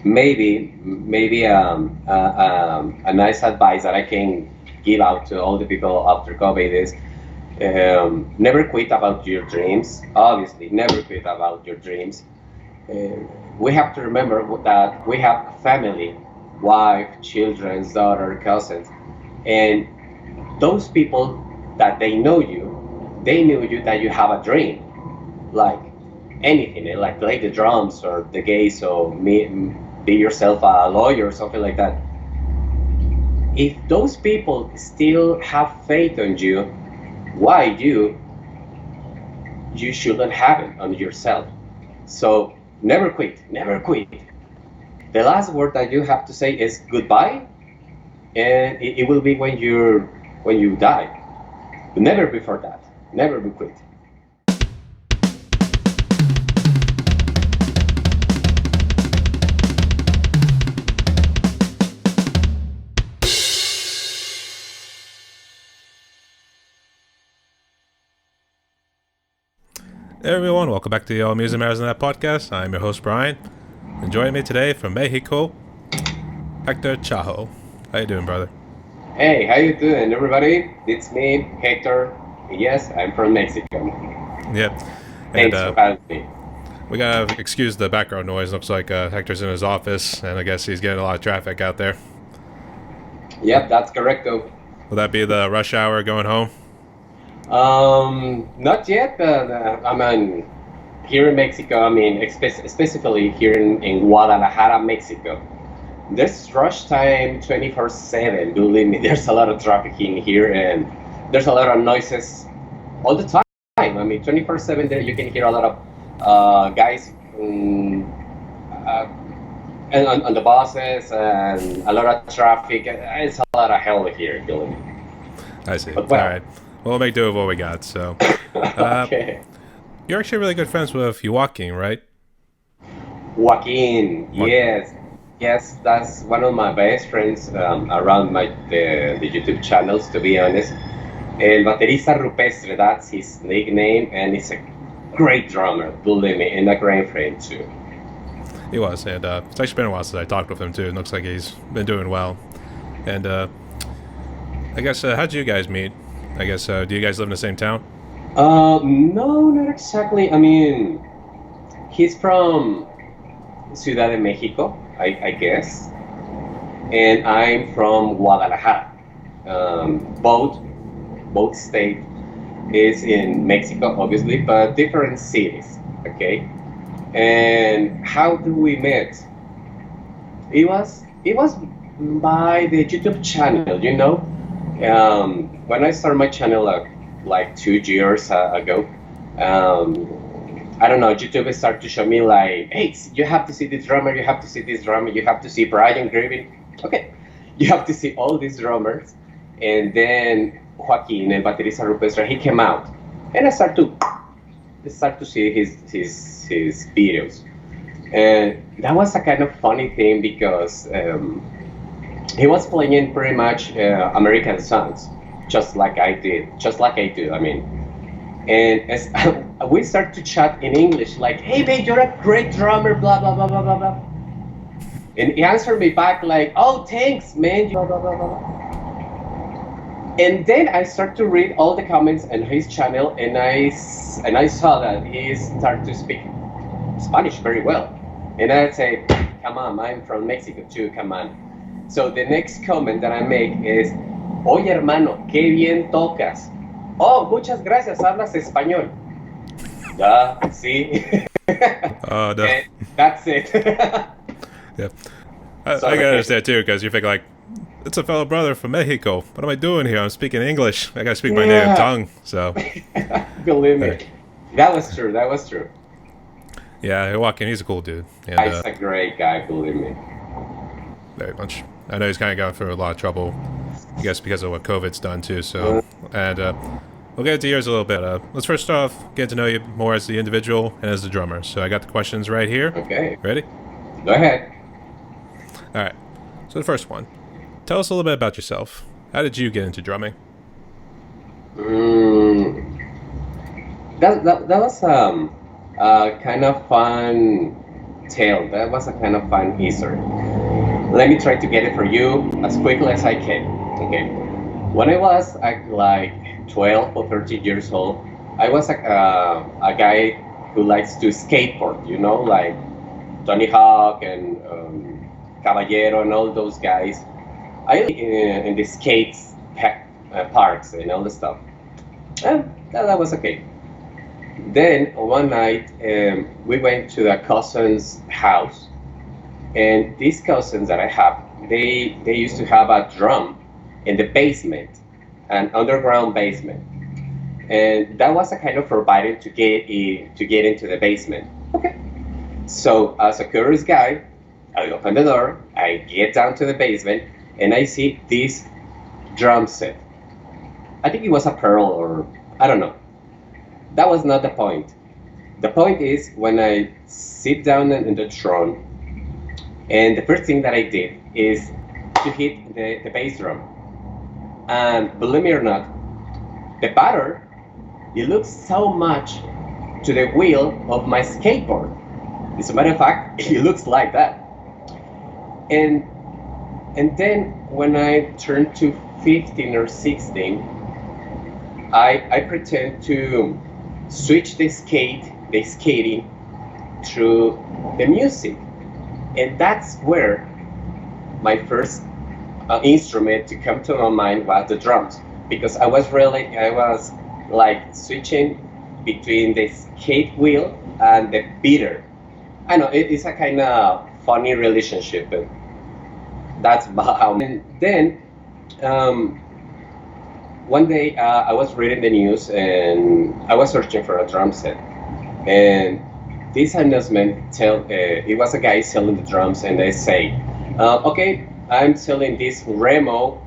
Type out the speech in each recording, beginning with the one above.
a nice advice that I can give out to all the people after COVID is never quit about your dreams. Obviously, never quit about your dreams. Uh, we have to remember that we have family, wife, children, daughter, cousins, and those people that they knew you that you have a dream, like anything, like play the drums or the gays or be yourself a lawyer or something like that. If those people still have faith on you, why you shouldn't have it on yourself. So never quit, never quit. The last word that you have to say is goodbye, and it will be when you die. But never before that. Never be quit. Hey everyone, welcome back to the All Music Matters in That podcast. I'm your host Brian. And joining me today from Mexico, Hector Chaho. How you doing, brother? Hey, how you doing, everybody? It's me, Hector. Yes, I'm from Mexico. Yep. And Thanks for having me. we gotta excuse the background noise. Looks like Hector's in his office, and I guess he's getting a lot of traffic out there. Yep, that's correct though. Will that be the rush hour going home? Not yet. I mean, here in Mexico, I mean, specifically here in Guadalajara, Mexico, there's rush time 24/7. Believe me, there's a lot of traffic in here, and there's a lot of noises all the time. I mean, 24/7. There you can hear a lot of guys uh, and on the buses and a lot of traffic. It's a lot of hell here, believe me. I see. But well, All right. We'll make do with what we got. So, okay. you're actually really good friends with Joaquin, right? Joaquin, yes, yes, that's one of my best friends around the YouTube channels. To be honest, El Baterista Rupestre, that's his nickname, and he's a great drummer, believe me, and a great friend too. He was, and it's actually been a while since I talked with him too. It looks like he's been doing well. And I guess how'd you guys meet? I guess do you guys live in the same town? No, not exactly. I mean, he's from Ciudad de Mexico, I guess, and I'm from Guadalajara. Both state is in Mexico, obviously, but different cities. Okay, and how do we met? It was by the YouTube channel, you know. When I started my channel like 2 years ago, I don't know, YouTube started to show me like, hey, you have to see this drummer, you have to see this drummer, you have to see Brian Griffin. Okay, you have to see all these drummers, and then Joaquin, el baterista rupestre, he came out, and I start to see his videos, and that was a kind of funny thing because he was playing pretty much American songs, just like I do. I mean, and as we start to chat in English, like, "Hey, man, you're a great drummer," blah blah blah blah blah blah, and he answered me back like, "Oh, thanks, man," blah blah blah blah. And then I start to read all the comments on his channel, and I saw that he started to speak Spanish very well, and I say, "Come on, I'm from Mexico too. Come on." So the next comment that I make is, "Oye, hermano, qué bien tocas." "Oh, muchas gracias, hablas español." Yeah, see? Oh, no. And that's it. Yeah. I can understand too, because you think like, it's a fellow brother from Mexico. What am I doing here? I'm speaking English. I gotta speak my native tongue. So, Believe me. Right. That was true. That was true. yeah, Joaquin, he's a cool dude. And He's a great guy, believe me. very much. I know he's kind of gone through a lot of trouble, I guess, because of what COVID's done too. So, and we'll get into yours a little bit. Let's first start off getting to know you more as the individual and as the drummer. So I got the questions right here. Okay. Ready? Go ahead. All right. So the first one. Tell us a little bit about yourself. How did you get into drumming? That was kind of fun tale. That was a kind of fun history. Let me try to get it for you as quickly as I can. Okay. When I was like 12 or 13 years old, I was a guy who likes to skateboard, like Tony Hawk and Caballero and all those guys. I in the skates parks and all the stuff. And that was okay. Then one night we went to a cousin's house, and these cousins that I have, they used to have a drum in the basement, an underground basement, and that was a kind of forbidden to get into the basement. Okay. So as a curious guy, I open the door, I get down to the basement, and I see this drum set. I think it was a pearl or I don't know. That was not the point. The point is when I sit down in the throne, and the first thing that I did is to hit the bass drum. And believe me or not, the batter, it looks so much to the wheel of my skateboard. As a matter of fact, it looks like that. And and then when I turned to 15 or 16, I pretend to switch the skating through the music. And that's where my first instrument to come to my mind was the drums. Because I was like switching between the skate wheel and the beater. I know it's a kind of funny relationship, but that's how. And then um, one day I was reading the news and I was searching for a drum set, and this announcement it was a guy selling the drums, and they say, okay, I'm selling this Remo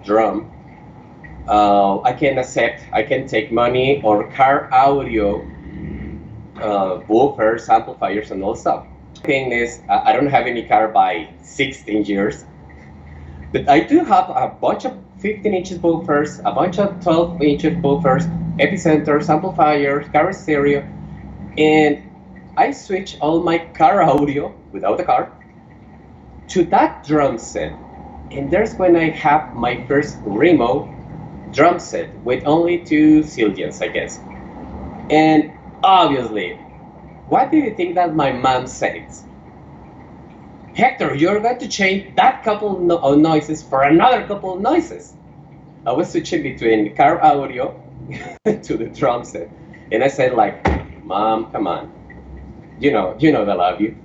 drum. I can take money or car audio, woofers, amplifiers, and all stuff. The thing is, I don't have any car by 16 years, but I do have a bunch of 15 inches woofers, a bunch of 12 inches woofers, epicenters, amplifiers, car stereo, and I switch all my car audio without the car to that drum set. And there's when I have my first Remo drum set with only two Zildjians, I guess. And obviously, what do you think that my mom says? Hector, you're going to change that couple of noises for another couple of noises. I was switching between car audio to the drum set. And I said like, Mom, come on. You know that I love you.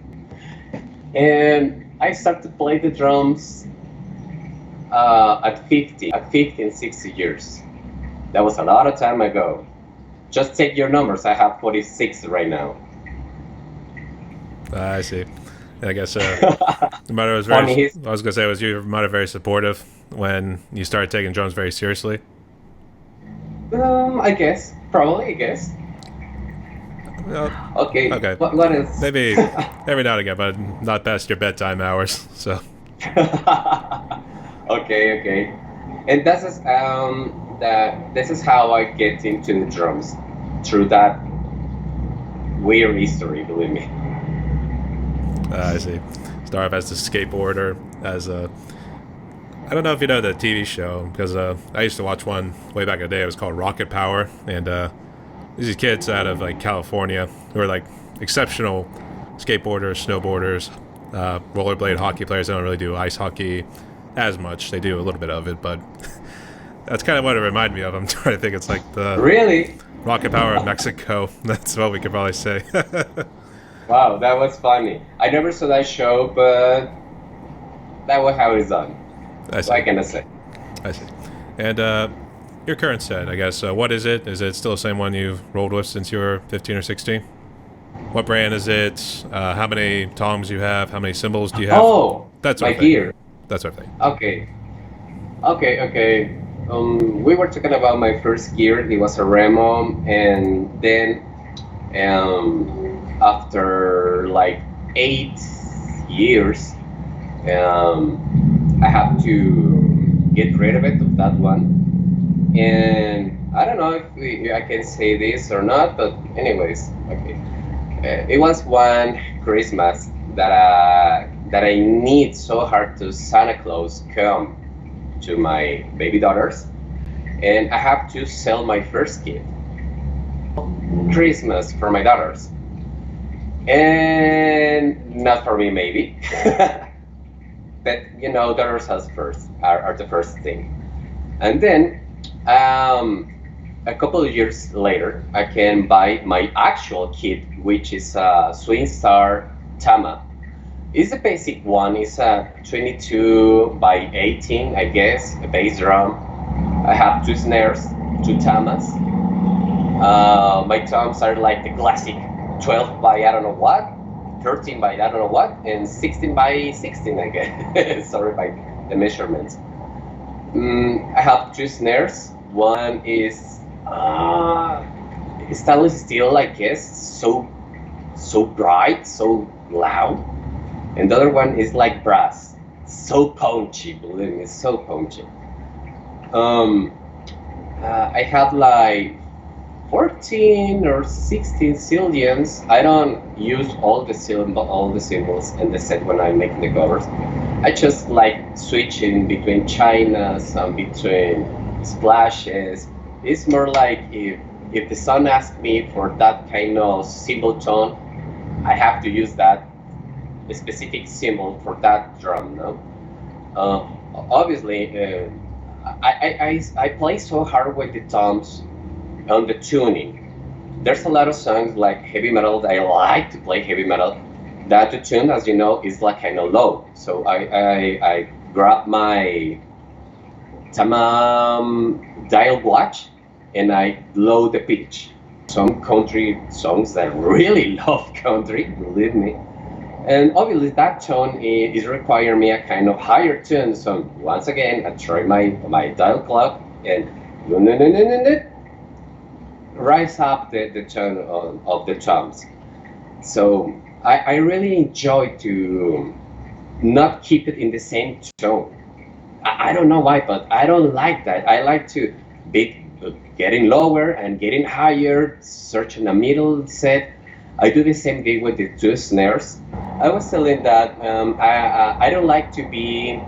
And I started to play the drums at 50 and 60 years. That was a lot of time ago. Just take your numbers. I have 46 right now. I see. And I guess your mother was Funny very. his I was gonna say, was your mother very supportive when you started taking drums very seriously? I guess. Probably, I guess. Well, Okay. okay, What else? maybe every now and again, but not past your bedtime hours. So Okay, okay. And this is how I get into the drums through that weird history, believe me. I see. Start off as a skateboarder, as a. I don't know if you know the TV show because I used to watch one way back in the day. It was called Rocket Power, and these kids out of like California who are like exceptional skateboarders, snowboarders, rollerblade hockey players. They don't really do ice hockey as much. They do a little bit of it, but that's kind of what it reminded me of. I'm trying to think. It's like the Really? Rocket Power of Mexico. That's what we could probably say. Wow, that was funny. I never saw that show, but that was how it's done. I What see. can I say? I see. And your current set, I guess. What is it? Is it still the same one you've rolled with since you were 15 or 16? What brand is it? How many toms you have? How many cymbals do you have? Oh, That sort my of thing. gear. That sort of thing. Okay, okay. We were talking about my first gear. It was a Remo, and then after like 8 years, I have to get rid of that one. And I don't know if I can say this or not, but anyways, okay. It was one Christmas that I need so hard to Santa Claus come to my baby daughters, and I have to sell my first gift, Christmas for my daughters, and not for me maybe, but daughters are the first thing, and then a couple of years later, I can buy my actual kit, which is a Swing Star Tama. It's a basic one. It's a 22 by 18, I guess, a bass drum. I have two snares, two tamas. My toms are like the classic 12 by I don't know what, 13 by I don't know what, and 16 by 16, I guess. Sorry by the measurements. I have two snares. One is stainless steel, I guess, so bright, so loud, and the other one is like brass, so punchy. Believe me, so punchy. I have like 14 or 16 zillions. I don't use all the symbols in the set when I'm making the covers. I just like switching between chinas and between splashes. It's more like if the son asks me for that kind of symbol tone, I have to use that specific symbol for that drum. No, obviously, I play so hard with the toms on the tuning. There's a lot of songs like heavy metal that I like to play heavy metal. That the tune, as you know, is like kind of low. So I grab my Tamam dial watch and I low the pitch. Some country songs that really love country, believe me. And obviously that tone is requiring me a kind of higher tune. So once again, I try my dial clock and rise up the tone of the toms. So I really enjoy to not keep it in the same tone. I don't know why, but I don't like that. I like to be getting lower and getting higher, searching a middle set. I do the same thing with the two snares. I was telling that I don't like to be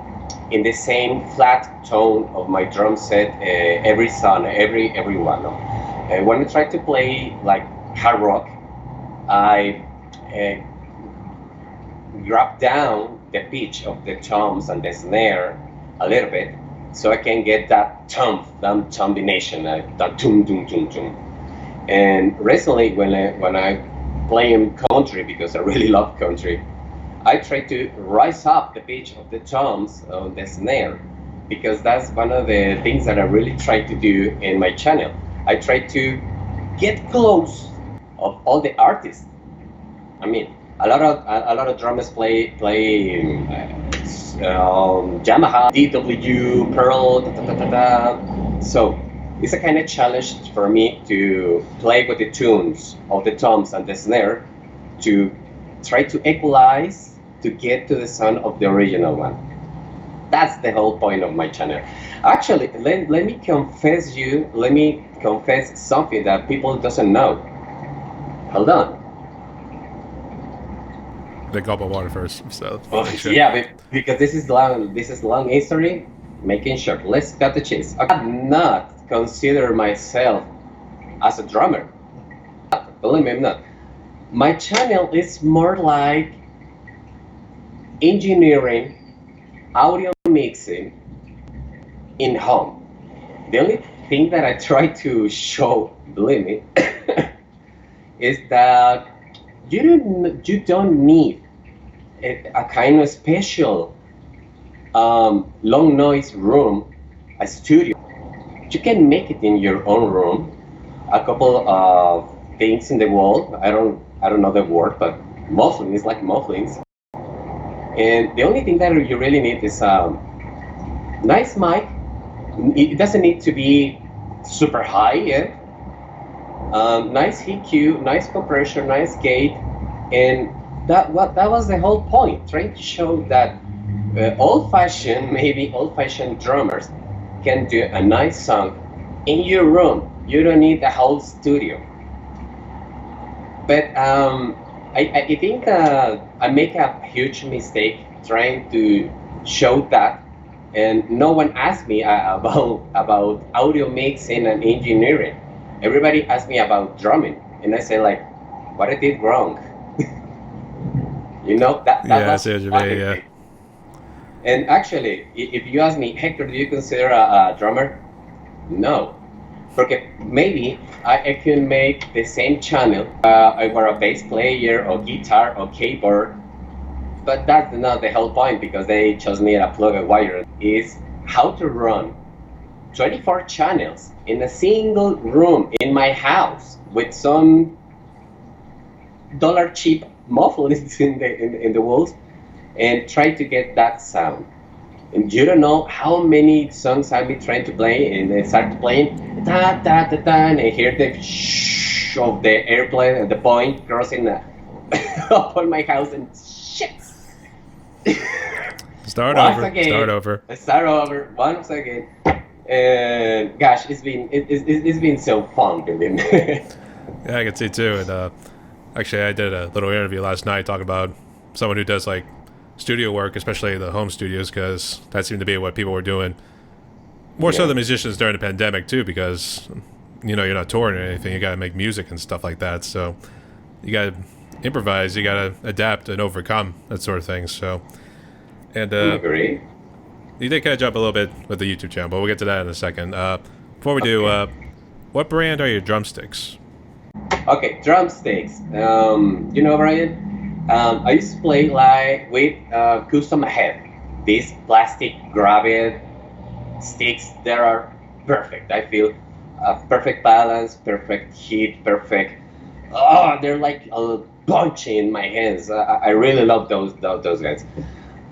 in the same flat tone of my drum set every song, every one. No? When I try to play like hard rock, I drop down the pitch of the toms and the snare a little bit, so I can get that combination, that tum tum tum tum. And recently, when I play in country, because I really love country, I try to rise up the pitch of the toms on the snare, because that's one of the things that I really try to do in my channel. I try to get close of all the artists. I mean, a lot of drummers play Yamaha, DW, Pearl, So it's a kind of challenge for me to play with the tunes of the toms and the snare to try to equalize to get to the sound of the original one. That's the whole point of my channel. Actually, let me confess something that people doesn't know. Hold on. They gulp of water first, so. Sure. Yeah, because this is long history. Making sure. Let's cut the cheese. I do not consider myself as a drummer. Believe me, I'm not. My channel is more like engineering, audio mixing in home. The only thing that I try to show, believe me, is that you don't need a kind of special long noise room, a studio. You can make it in your own room. A couple of things in the wall. I don't know the word, but muffling is like mufflings. And the only thing that you really need is a nice mic. It doesn't need to be super high yet. Nice EQ, nice compression, nice gate, and that was the whole point. Trying to show that old-fashioned drummers can do a nice song in your room. You don't need the whole studio. But I think I make a huge mistake trying to show that, and no one asked me about audio mixing and engineering. Everybody asked me about drumming, and I say like, what I did wrong. That Yeah, I was see what you one mean. Yeah, thing. And actually, if you ask me, Hector, do you consider a drummer? No. Okay, maybe I can make the same channel. I were a bass player or guitar or keyboard, but that's not the whole point because they just need a plug and wire. Is how to run 24 channels in a single room in my house with some dollar cheap mufflers in the walls and try to get that sound. And you don't know how many songs I've been trying to play, and I start playing da da da da, and I hear the shh of the airplane and the point crossing up on my house, and shit. start Once over. again, Start over. I start over once again, and gosh, it's been so fun, believe me. Yeah, I can see too. And actually, I did a little interview last night talking about someone who does like studio work, especially the home studios, because that seemed to be what people were doing more so Yeah. the musicians during the pandemic too, because you're not touring or anything. You got to make music and stuff like that. So you got to improvise. You got to adapt and overcome that sort of thing. So and Agree. you did kind of jump a little bit with the YouTube channel, but we'll get to that in a second. Before we do, Okay. what brand are your drumsticks? Okay, drumsticks. Brian, I used to play like with custom head. These plastic grabbed sticks that are perfect. I feel perfect balance, perfect heat, perfect. Oh, they're like a bunch in my hands. I really love those guys.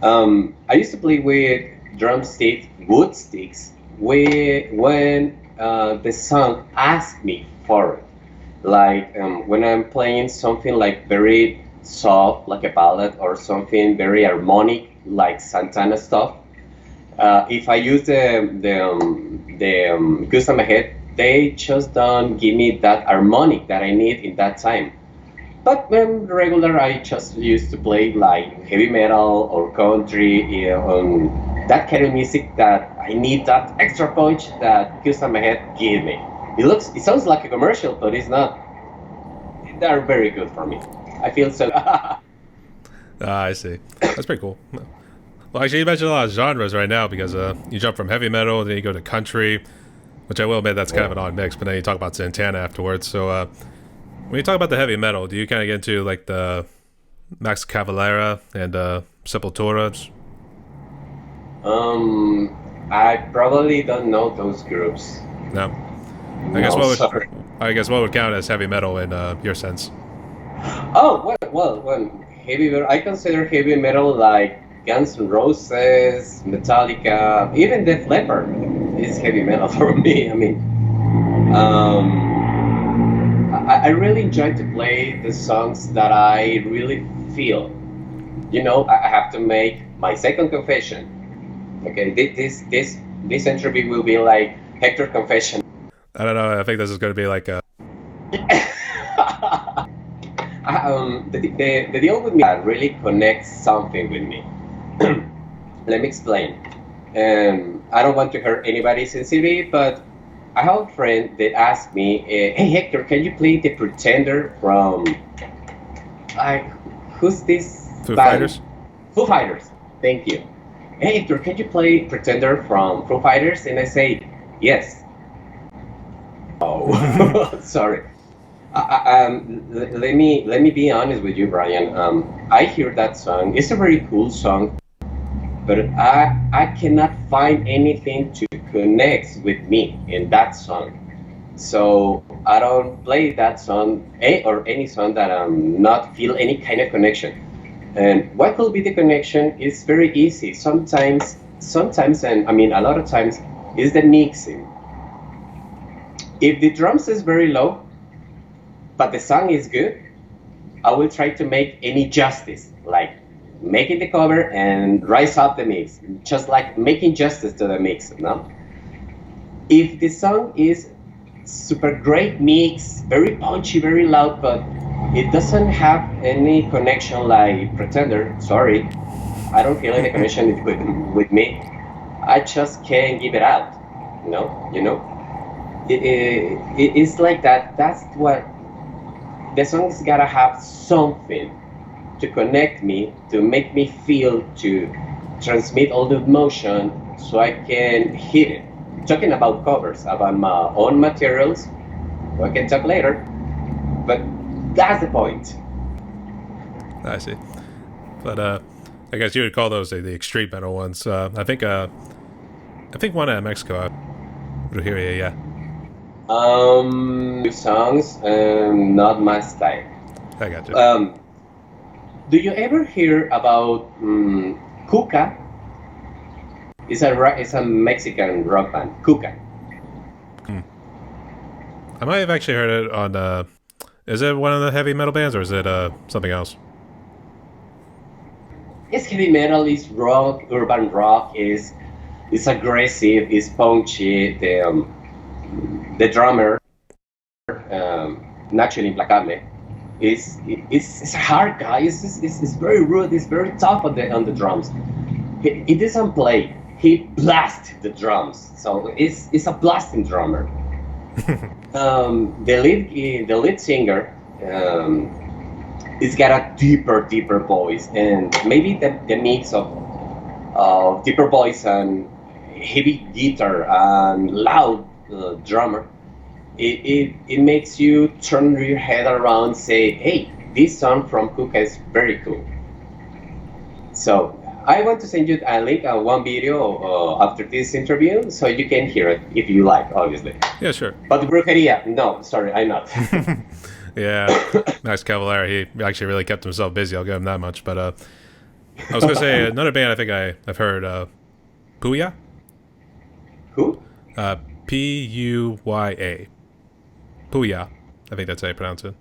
I used to play with drumstick wood sticks when the song asked me for it. Like when I'm playing something like very soft, like a ballad, or something very harmonic, like Santana stuff. If I use the custom head, they just don't give me that harmonic that I need in that time. But when regular, I just used to play like heavy metal or country, on that kind of music that I need that extra punch that custom head give me. It sounds like a commercial, but it's not. They're very good for me. I feel so. I see. That's pretty cool. Well, actually, you mentioned a lot of genres right now because you jump from heavy metal, then you go to country, which I will admit that's kind of an odd mix. But then you talk about Santana afterwards. So when you talk about the heavy metal, do you kind of get into like the Max Cavalera and Sepultura? I probably don't know those groups. No. No, sorry. I guess what would count as heavy metal in your sense? Oh, well, heavy metal. I consider heavy metal like Guns N' Roses, Metallica, even Def Leppard is heavy metal for me. I mean, I really enjoy to play the songs that I really feel. I have to make my second confession. Okay, this interview will be like Hector confession. I don't know. I think this is going to be like a. The deal with me really connects something with me. Let me explain. I don't want to hurt anybody's sensitivity, but I have a friend that asked me, "Hey Hector, can you play the Pretender from who's this Foo band? Fighters? Foo Fighters." Thank you. "Hey Hector, can you play Pretender from Foo Fighters?" And I say, "Yes." Oh, sorry. Let me be honest with you, Brian. I hear that song. It's a very cool song, but I cannot find anything to connect with me in that song. So I don't play that song or any song that not feel any kind of connection. And what could be the connection? It's very easy. Sometimes, and I mean a lot of times, is the mixing. If the drums is very low, but the song is good, I will try to make any justice, like making the cover and rise up the mix, just like making justice to the mix. No? If the song is super great mix, very punchy, very loud, but It doesn't have any connection like Pretender. Sorry, I don't feel any connection with me. I just can't give it out. It's like that. That's what the song's gotta have something to connect me, to make me feel, to transmit all the emotion, so I can hit it. Talking about covers, about my own materials, we can talk later. But that's the point. I see. But I guess you would call those the extreme metal ones. I think one at Mexico. Would hear you, yeah. Songs, not my style. I got you. Do you ever hear about Cuca? It's a Mexican rock band, Cuca. I might have actually heard it on. Is it one of the heavy metal bands or is it something else? It's heavy metal, it's rock, urban rock, it's aggressive, it's punchy. The drummer, Nacho Implacable, is a hard guy. It's very rude. It's very tough on the drums. He doesn't play. He blasts the drums. So it's a blasting drummer. The lead singer, it's got a deeper voice, and maybe the mix of deeper voice and heavy guitar and loud drummer, it makes you turn your head around and say, hey, this song from Kuka is very cool. So I want to send you a link, one video after this interview, so you can hear it if you like, obviously. Yeah, sure. But Brujeria, no, sorry, I'm not. Yeah, Max Cavalera, he actually really kept himself busy, I'll give him that much. But I was going to say, another band I think I've heard, Puya? Who? Puya. Puya. I think that's how you pronounce it.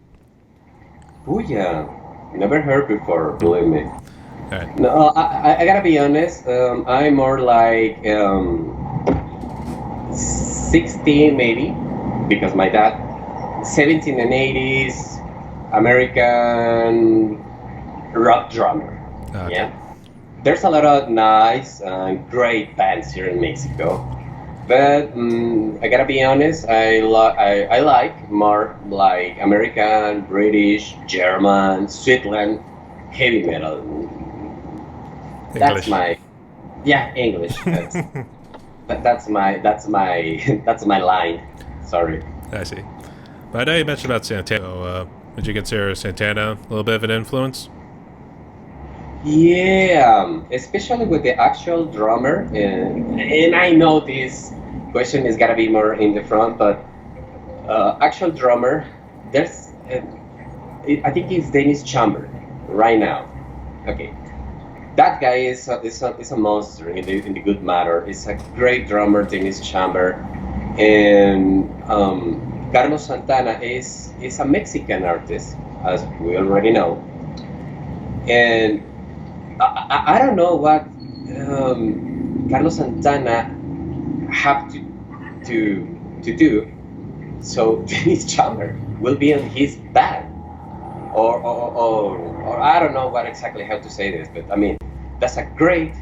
Puya. Never heard before, believe me. Right. No, I gotta be honest. I'm more like 16 maybe, because my dad, 17 and 80s American rock drummer. Okay. Yeah, there's a lot of nice and great bands here in Mexico, but I gotta be honest. I like more like American, British, German, Switzerland heavy metal. That's English. my English. That's my that's my line. Sorry. I see. But I know you mentioned about Santana. So, would you consider Santana a little bit of an influence? Yeah, especially with the actual drummer, and I know this question is gotta be more in the front, but actual drummer, there's, I think it's Dennis Chambers right now. Okay, that guy is a monster in the good matter. It's a great drummer, Dennis Chambers, and Carlos Santana is a Mexican artist, as we already know, and I don't know what Carlos Santana have to do, so Dennis Chambers will be on his band, or I don't know what exactly how to say this, but I mean that's a great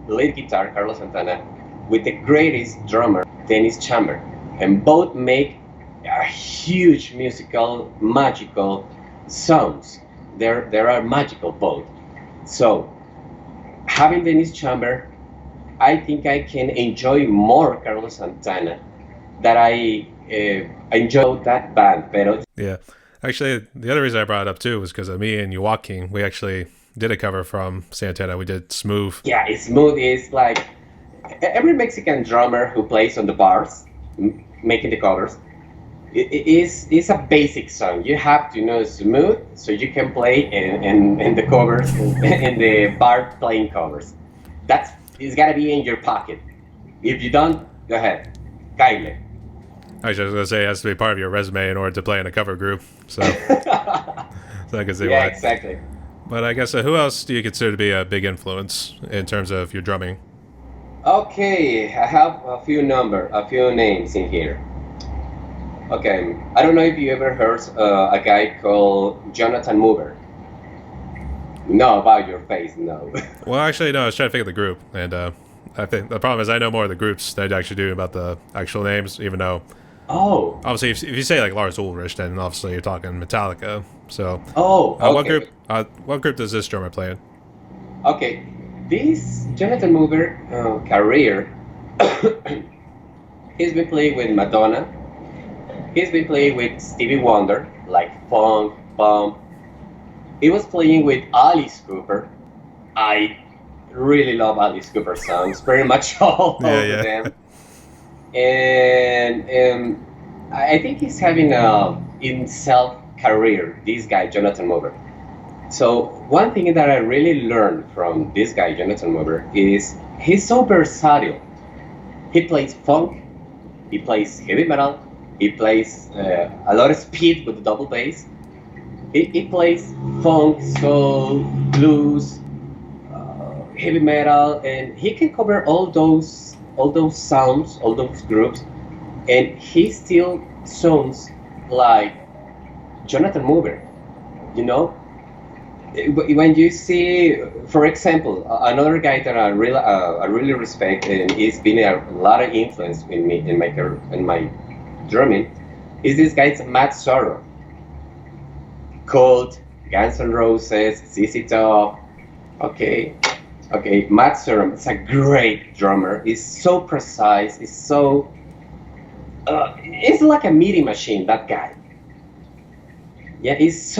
lead guitar, Carlos Santana, with the greatest drummer, Dennis Chambers, and both make a huge musical, magical sounds. There are magical both. So having Dennis Chambers, I think I can enjoy more Carlos Santana that I enjoy that band. Pero Yeah. Actually, the other reason I brought it up too was because me and Joaquin, we actually did a cover from Santana. We did Smooth. yeah, it's smooth. It's like every Mexican drummer who plays on the bars, making the covers. It's a basic song. You have to know smooth so you can play in the covers in the bar playing covers. That's it's gotta be in your pocket. If you don't, go ahead, kindly. I was just going to say it has to be part of your resume in order to play in a cover group. So, so I can see Yeah, why. exactly. But I guess who else do you consider to be a big influence in terms of your drumming? Okay, I have a few names in here. Okay, I don't know if you ever heard a guy called Jonathan Mover. No, about your face, no. Well, actually, no. I was trying to think of the group, and I think the problem is I know more of the groups than I actually do about the actual names. Even though, Oh, obviously, if you say like Lars Ulrich, then obviously you're talking Metallica. So, oh, what group? okay, What group does this drummer play in? okay. This Jonathan Mover career, he's been playing with Madonna. He's been playing with Stevie Wonder, like funk, bump. He was playing with Alice Cooper. I really love Alice Cooper songs, pretty much all Yeah, of yeah. them. And I think he's having a in self career. This guy, Jonathan Mover. So one thing that I really learned from this guy, Jonathan Mover, is he's so versatile. He plays funk, he plays heavy metal, he plays a lot of speed with the double bass. He plays funk, soul, blues, heavy metal, and he can cover all those sounds, all those groups, and he still sounds like Jonathan Mover. You know, when you see, for example, another guy that I really respect and he's been a lot of influence in me in my drumming is this guy's Matt Sorum, Cold, Guns N' Roses, ZZ Top. Okay, okay, Matt Sorum is a great drummer. He's so precise. He's like a MIDI machine. That guy. Yeah, his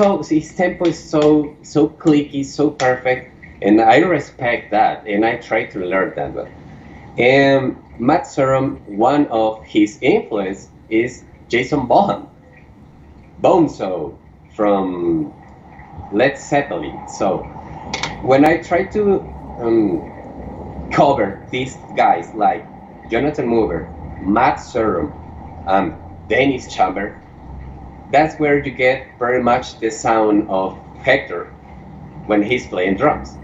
tempo is so clicky, so perfect, and I respect that, and I try to learn that. But Matt Sorum, one of his influence is Jason Bonzo from Led Zeppelin. So when I try to cover these guys like Jonathan Mover, Matt Sorum, Dennis Chambers, that's where you get very much the sound of Hector when he's playing drums.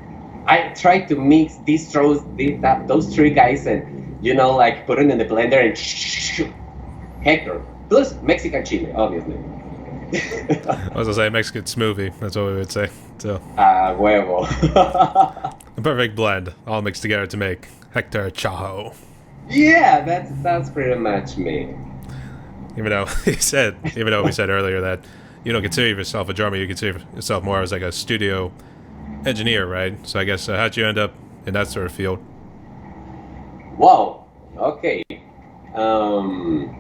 I try to mix those three guys and like put it in the blender and Hector plus Mexican chile, obviously. I was gonna say Mexican smoothie. That's what we would say. So, Huevo. a perfect blend, all mixed together to make Hector Chaho. Yeah, that's pretty much me. Even though we said earlier that you don't consider yourself a drummer, you consider yourself more as like a studio engineer, right? So I guess how'd you end up in that sort of field? Wow. Okay. Um,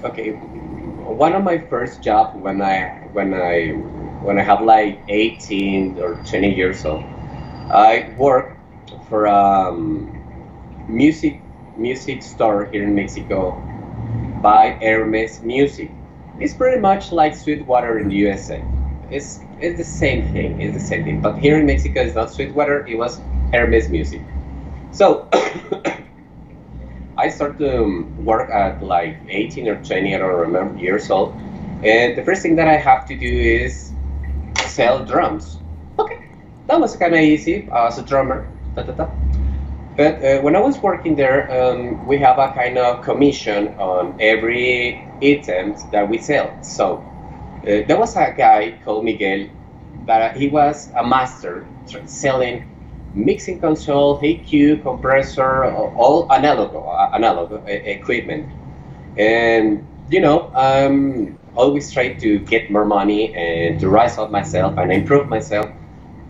okay. One of my first jobs when I have like 18 or 20 years old, I worked for music store here in Mexico by Hermes Music. It's pretty much like Sweetwater in the USA. It's the same thing. It's the same thing. But here in Mexico, it's not Sweetwater. It was Hermes Music. So I started to work at like 18 or 20, I don't remember, years old. And the first thing that I have to do is sell drums. Okay, that was kind of easy as a drummer. Da, da, da. But when I was working there, we have a kind of commission on every item that we sell. So there was a guy called Miguel that he was a master selling mixing console, EQ, compressor, all analog equipment. And always try to get more money and to rise up myself and improve myself.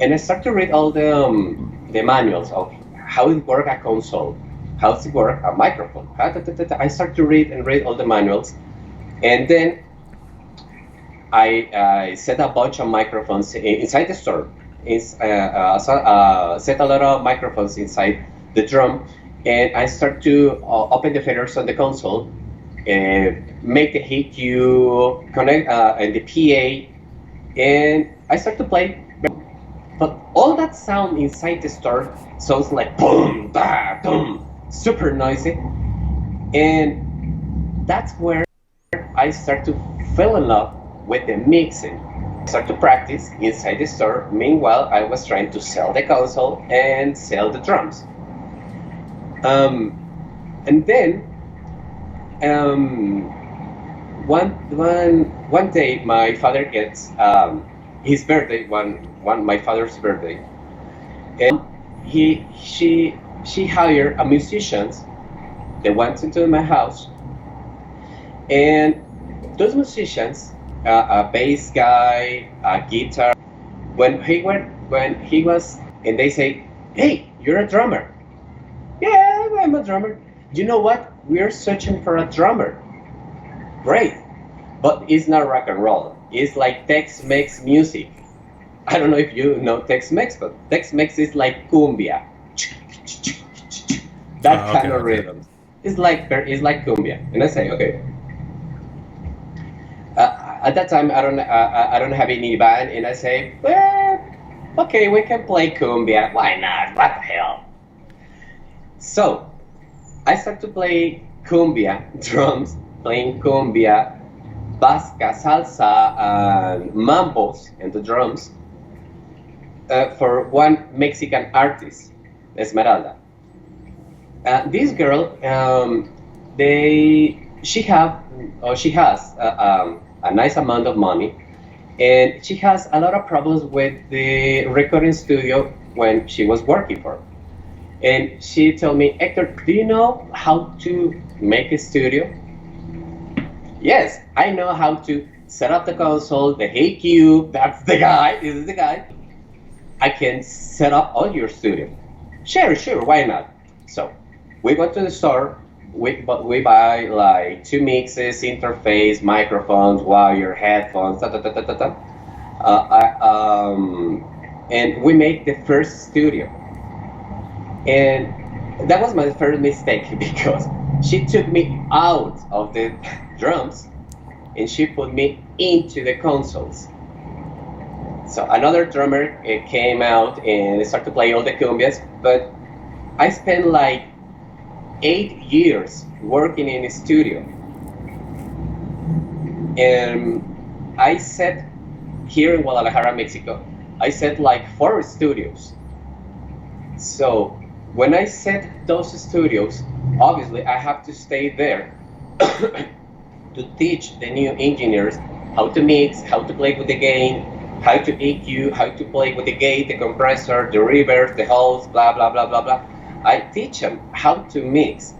And I start to read all the manuals of how it work a console, how it work a microphone. I start to read all the manuals, and then I set a bunch of microphones inside the store. Set a lot of microphones inside the drum, and I start to open the feathers on the console, make the EQ, connect and the PA, and I start to play. But all that sound inside the store sounds like boom, da, boom, super noisy, and that's where I start to fall in love with the mixing. I start to practice inside the store. Meanwhile, I was trying to sell the console and sell the drums. And then um, one day, my father gets his birthday. One my father's birthday, and he she hired a musicians that went into my house, and those musicians, a bass guy, a guitar. When he was, and they say, "Hey, you're a drummer." Yeah, I'm a drummer. You know what? We're searching for a drummer. Great, but it's not rock and roll. It's like Tex-Mex music. I don't know if you know Tex-Mex, but Tex-Mex is like cumbia, that Okay, kind of okay. rhythm. It's like cumbia, and I say, okay. At that time, I don't have any band, and I say, well, okay, we can play cumbia. Why not? What the hell? So I start to play cumbia drums, playing cumbia, basca, salsa, and mambos and the drums for one Mexican artist, Esmeralda. This girl, she has a nice amount of money, and she has a lot of problems with the recording studio when she was working for. And she told me, Hector, do you know how to make a studio? Yes, I know how to set up the console, the Hey Cube, that's the guy, this is the guy. I can set up all your studio. Sure, sure, why not? So we go to the store, we buy like two mixes, interface, microphones, wire, headphones, ta ta ta ta ta ta. And we make the first studio. And that was my first mistake because she took me out of the drums and she put me into the consoles. So another drummer came out and started to play all the cumbias, but I spent like 8 years working in a studio. And I set here in Guadalajara, Mexico, I set like 4 studios. So when I set those studios, obviously I have to stay there to teach the new engineers how to mix, how to play with the gain, how to EQ, how to play with the gate, the compressor, the reverb, the holes, blah, blah, blah, blah, blah. I teach them how to mix.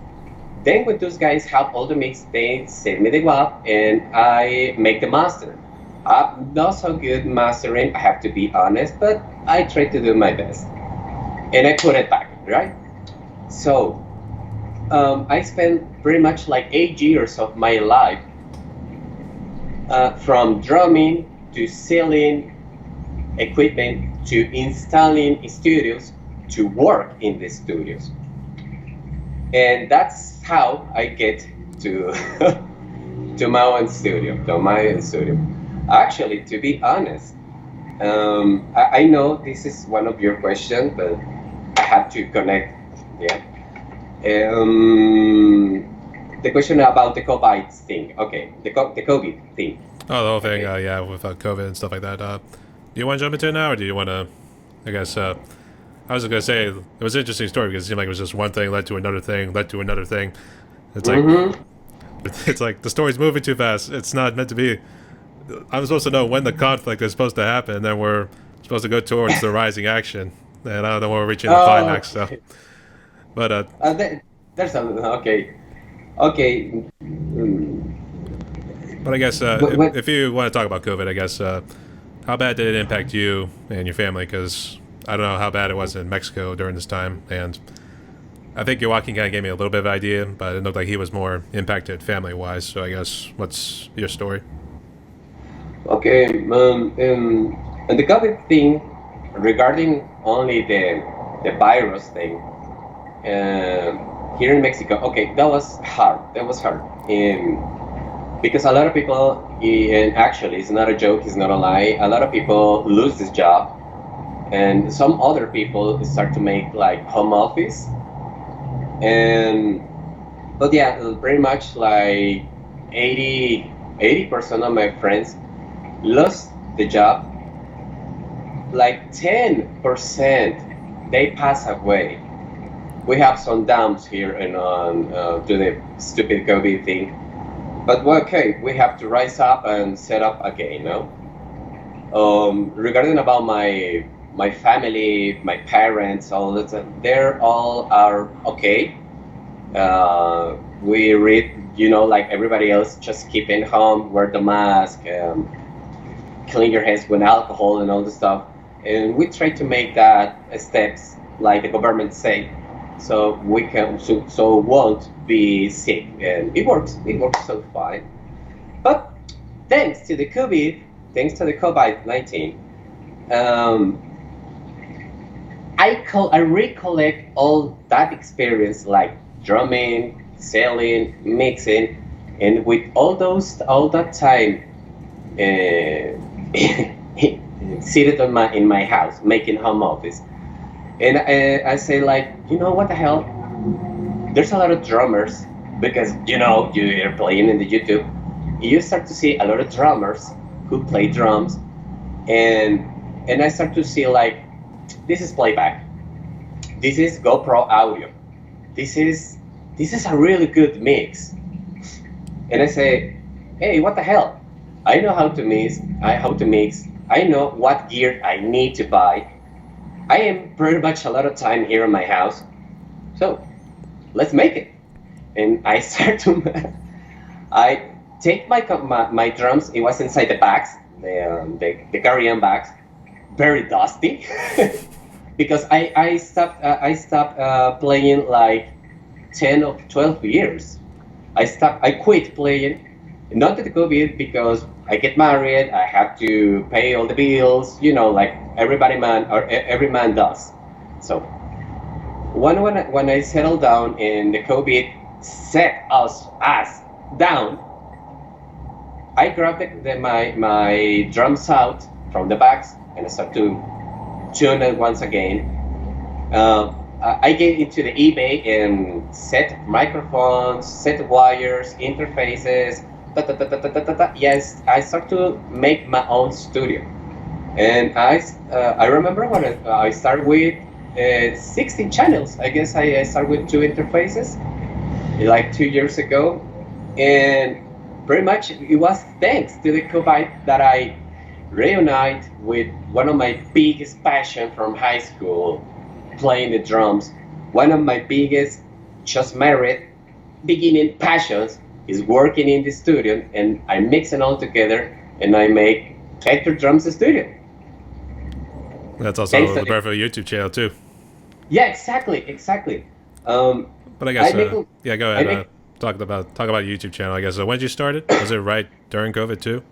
Then when those guys have all the mix, they send me the WAV and I make the master. I'm not so good mastering, I have to be honest, but I try to do my best. And I put it back, right? So I spent pretty much like 8 years of my life from drumming to selling equipment to installing studios to work in the studios. And that's how I get to to my own studio. Actually, to be honest, I know this is one of your questions, but I have to connect. Yeah. The question about the COVID thing. Okay, the COVID thing. Oh, the whole thing, Okay. yeah, with COVID and stuff like that. Do you want to jump into it now, or do you want to? I guess I was gonna say it was an interesting story because it seemed like it was just one thing led to another thing, led to another thing. It's like Mm-hmm. it's like the story's moving too fast. It's not meant to be. I'm supposed to know when the conflict is supposed to happen, and then we're supposed to go towards the rising action. And I don't know when we're reaching the Oh, climax. So, but there's something. Okay. Okay. but I guess What? if you want to talk about COVID, I guess how bad did it impact you and your family? Because I don't know how bad it was in Mexico during this time, and I think Joaquin kind of gave me a little bit of idea, but it looked like he was more impacted family-wise. So I guess what's your story? Okay. And the COVID thing, regarding only the virus thing, here in Mexico. Okay, that was hard. That was hard. Because a lot of people, and actually, it's not a joke. It's not a lie. A lot of people lose this job, and some other people start to make like home office. And but yeah, pretty much like 80% of my friends lost the job. Like 10% they pass away. we have some downs here and on to the stupid COVID thing. But well, okay, we have to rise up and set up again, no? Regarding about my family, my parents, all that, they're all are okay. We read, like everybody else, just keep in home, wear the mask, clean your hands with alcohol and all the stuff. And we try to make that steps like the government say, so we can so won't be sick, and it works. It works so fine. But thanks to the COVID, thanks to the COVID-19, um, I recollect all that experience like drumming, selling, mixing, and with all that time seated in my house making home office, and I say like, what the hell? There's a lot of drummers because you're playing in the YouTube. You start to see a lot of drummers who play drums, and I start to see like this is playback. This is GoPro audio. This is a really good mix. And I say, hey, what the hell? I know how to mix. How to mix. I know what gear I need to buy. I am pretty much a lot of time here in my house, so let's make it. And I start to. I take my drums. It was inside the bags, the carry-on bags, very dusty, because I stopped playing like 10 or 12 years. I quit playing, not at the COVID because I get married, I have to pay all the bills, like every man does. So when I settled down and the COVID set us down, I grabbed my drums out from the bags and I start to tune it once again. I get into the eBay and set microphones, set wires, interfaces. Yes, I start to make my own studio, and I remember when I started with 16 channels. I guess I started with 2 interfaces like 2 years ago, and pretty much it was thanks to the COVID that I reunite with one of my biggest passion from high school, playing the drums. One of my biggest, just married, beginning passions is working in the studio, and I mix it all together, and I make Hector Drums Studio. That's also the perfect YouTube channel too. Yeah, exactly. But I guess, yeah, go ahead. Talk about YouTube channel. I guess. So when did you start it? Was it right during COVID too?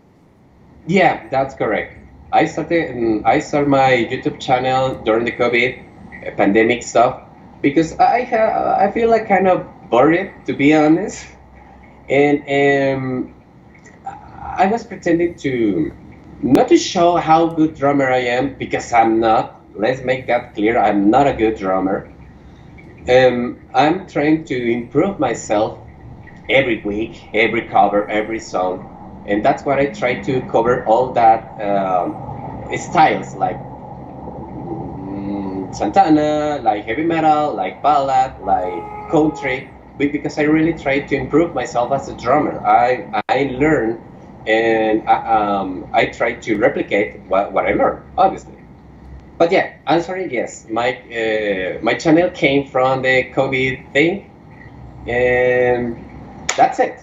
Yeah, that's correct. I started my YouTube channel during the COVID pandemic stuff because I feel like kind of bored, to be honest, and I was pretending to not to show how good drummer I am because I'm not. Let's make that clear. I'm not a good drummer. I'm trying to improve myself every week, every cover, every song, and that's what I try to cover all that styles like Santana, like heavy metal, like ballad, like country, because I really try to improve myself as a drummer. I learn and I try to replicate what I learned, obviously. But yeah, answering yes, my channel came from the COVID thing, and that's it.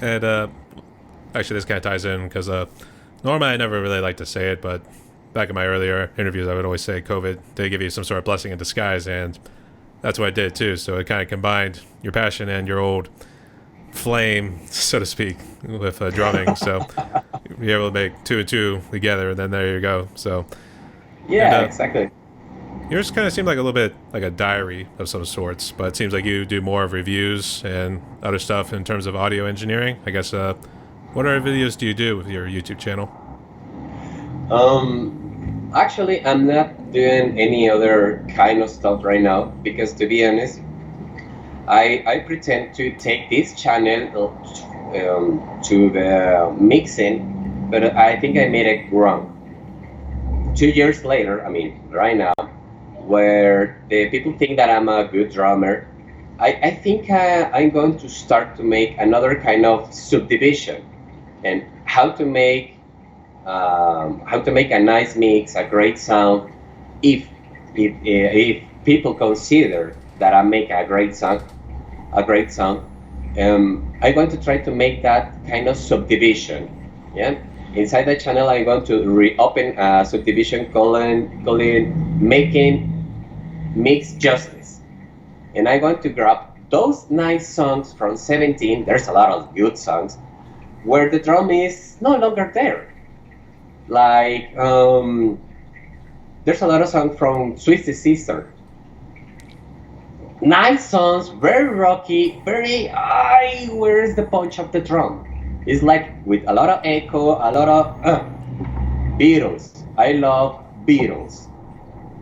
And actually, this kind of ties in because normally I never really like to say it, but back in my earlier interviews, I would always say COVID did give you some sort of blessing in disguise, and that's what I did too. So it kind of combined your passion and your old flame, so to speak, with drumming. So you're able to make two and two together, and then there you go. So yeah, exactly. Yours kind of seemed like a little bit like a diary of some sorts, but it seems like you do more of reviews and other stuff in terms of audio engineering. I guess, what other videos do you do with your YouTube channel? Actually, I'm not doing any other kind of stuff right now because, to be honest, I pretend to take this channel to the mixing, but I think I made it wrong. 2 years later, I mean, right now, where the people think that I'm a good drummer. I think I'm going to start to make another kind of subdivision and how to make a nice mix, a great sound. If if people consider that I make a great sound, I'm going to try to make that kind of subdivision. Yeah, inside the channel, I'm going to reopen a subdivision calling making mix justice, and I'm going to grab those nice songs from 17. There's a lot of good songs where the drum is no longer there. Like there's a lot of songs from Twisted Sister. Nice songs, very rocky, very where is the punch of the drum? It's like with a lot of echo, a lot of Beatles. I love Beatles.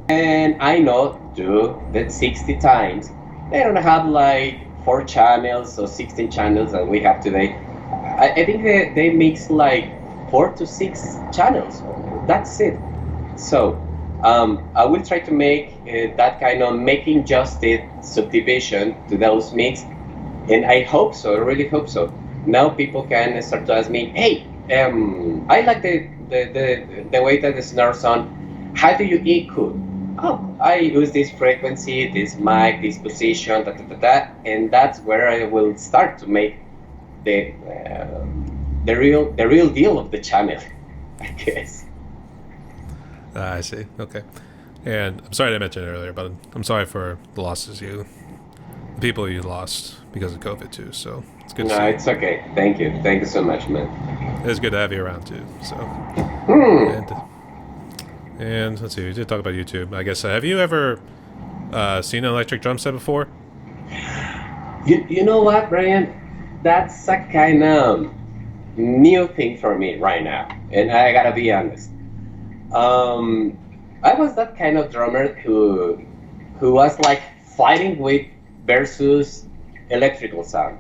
And I know too that 60 times they don't have like 4 channels or 16 channels that we have today. I think they mix like 4 to 6 channels. That's it. So I will try to make that kind of making justice subdivision to those mix, and I hope so. I really hope so. Now people can start to ask me, "Hey, I like the way that the snare sound. How do you EQ?" Oh, I use this frequency, this mic, this position, and that's where I will start to make the the real deal of the channel, I guess. I see. Okay. And I'm sorry I mentioned it earlier, but I'm sorry for the the people you lost because of COVID too. So it's good to No, see. it's okay. Thank you so much, man. It's good to have you around too. So, and let's see, we did talk about YouTube. I guess have you ever seen an electric drum set before? You know what, Brian? That's a kind of new thing for me right now, and I gotta be honest. I was that kind of drummer who was like fighting with versus electrical sound.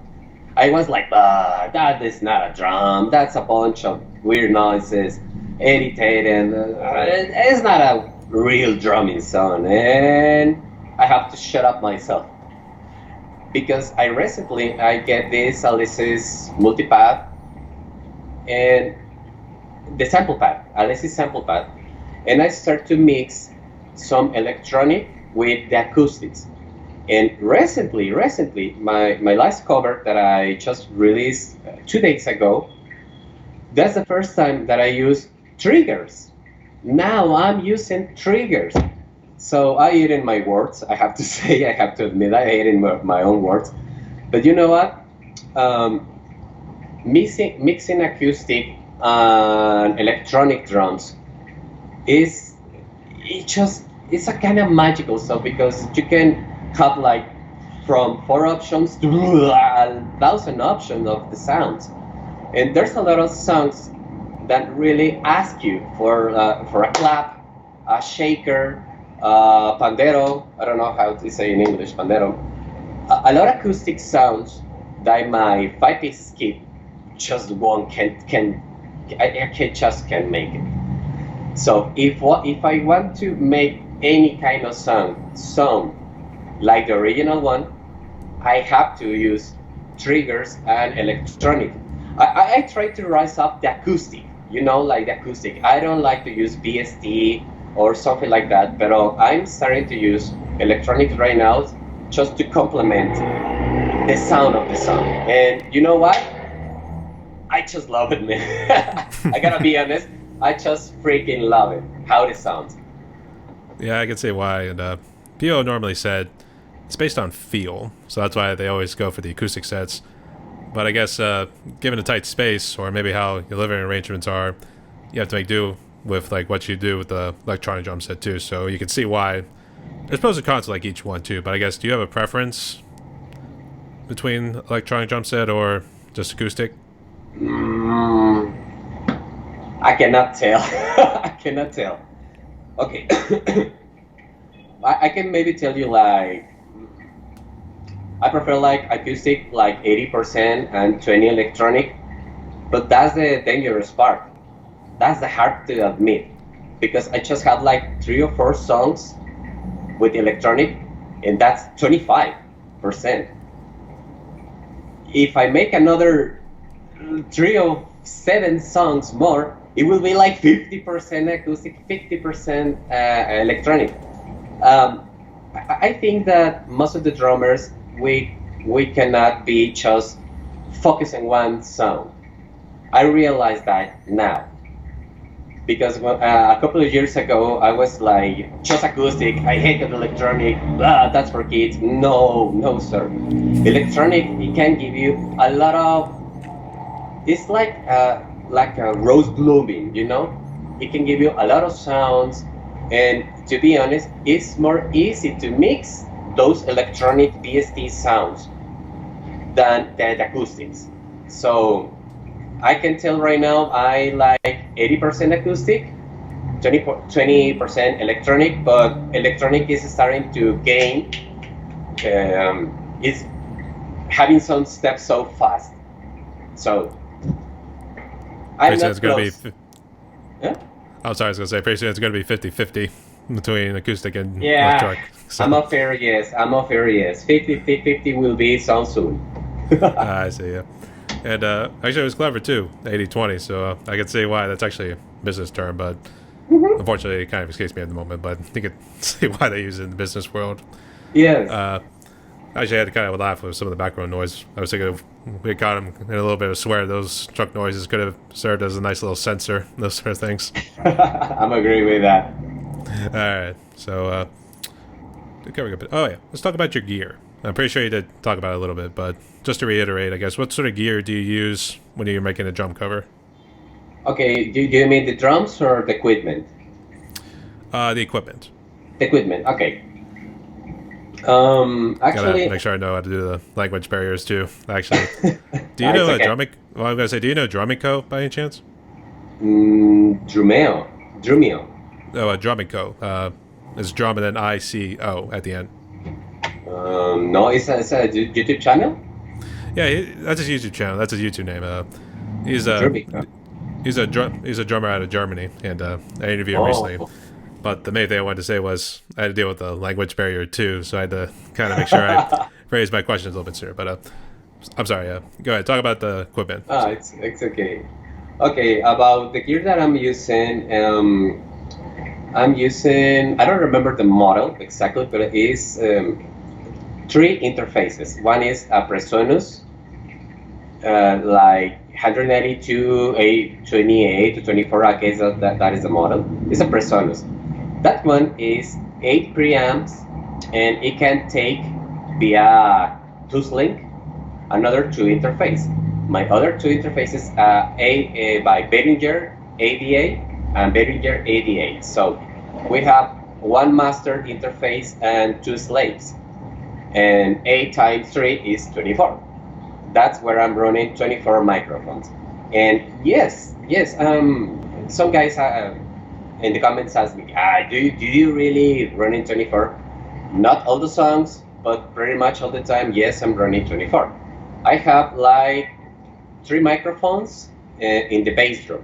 I was like, that is not a drum. That's a bunch of weird noises, irritating. It's not a real drumming sound, and I have to shut up myself because I get this Alesis multipath and the sample pad, Alesis sample pad, and I start to mix some electronic with the acoustics. And recently, my last cover that I just released 2 days ago, that's the first time that I use triggers. Now I'm using triggers. So I eat in my words, I have to say, I have to admit, I ate in my own words. But you know what? Mixing acoustic and electronic drums it's a kind of magical stuff because you can have like from 4 options to 1,000 options of the sounds, and there's a lot of songs that really ask you for a clap, a shaker, pandero. I don't know how to say in English pandero. A lot of acoustic sounds that my 5-piece skip just one I just can't make it. So if I want to make any kind of song like the original one, I have to use triggers and electronic. I try to rise up the acoustic, like the acoustic. I don't like to use VST or something like that, but I'm starting to use electronic right now just to complement the sound of the song. And you know what? I just love it, man. I gotta be honest. I just freaking love it. How it sounds. Yeah, I can see why. And Pio normally said it's based on feel, so that's why they always go for the acoustic sets. But I guess given a tight space, or maybe how your living arrangements are, you have to make do with like what you do with the electronic drum set too. So you can see why. There's pros and cons to like each one too. But I guess, do you have a preference between electronic drum set or just acoustic? I cannot tell. I cannot tell. Okay. I can maybe tell you like I prefer like acoustic like 80% and 20 electronic, but that's the dangerous part. That's the hard to admit because I just have like 3 or 4 songs with electronic, and that's 25%. If I make another 3 or 7 songs more, it will be like 50% acoustic, 50% electronic. I think that most of the drummers, we cannot be just focused on one sound. I realize that now because a couple of years ago I was like just acoustic. I hated electronic. Blah, that's for kids. No, no, sir. Electronic, it can give you a lot of. It's like a rose blooming, you know. It can give you a lot of sounds, and to be honest, it's more easy to mix those electronic VST sounds than the acoustics. So I can tell right now I like 80% acoustic, 20% electronic, but electronic is starting to gain, is having some steps so fast. So I'm Pretty soon not it's going to close. be. Yeah? I'm sorry, I was going to say pretty soon it's going to be 50-50 between acoustic and Yeah, electronic. I'm So a fair yes. I'm a fair yes. 50-50 will be soon soon. I see. Yeah. And actually, it was clever too, 80-20. So I can see why that's actually a business term, but unfortunately, it kind of escapes me at the moment. But I can see why they use it in the business world. Yes. Uh, Actually, I had to kind of laugh with some of the background noise. I was thinking if we caught him in a little bit of swear, those truck noises could have served as a nice little sensor, those sort of things. I'm agree with that. All right, so covering a bit. Oh yeah, let's talk about your gear. I'm pretty sure you did talk about it a little bit, but just to reiterate, I guess, what sort of gear do you use when you're making a drum cover? Okay, do you mean the drums or the equipment? The equipment. The equipment. Okay. Gotta Actually, make sure I know how to do the language barriers too. Actually, do you it's know a okay. drumming? Well, I'm gonna say, do you know drumming co by any chance? Drumeo. Drumeo. Oh, a drumming co. Is drum and then ICO at the end. No, it's a YouTube channel. Yeah, that's his YouTube channel. That's his YouTube name. He's a Drumeo. he's a drummer out of Germany, and I interviewed him recently. Oh. But the main thing I wanted to say was I had to deal with the language barrier too, so I had to kind of make sure I phrased my questions a little bit sooner. But I'm sorry. Go ahead. Talk about the equipment. Ah, it's okay. Okay, about the gear that I'm using. I don't remember the model exactly, but it is three interfaces. One is a Presonus, like 192, 28 to 24. I guess that is the model. It's a Presonus. That one is 8 preamps, and it can take via TuSlink another two interface. My other two interfaces are by Behringer ADA and Behringer ADA. So we have one master interface and two slaves. And 8 times 3 is 24. That's where I'm running 24 microphones. And yes, some guys in the comments ask me, do you really running 24? Not all the songs, but pretty much all the time, yes, I'm running 24. I have like 3 microphones in the bass drum.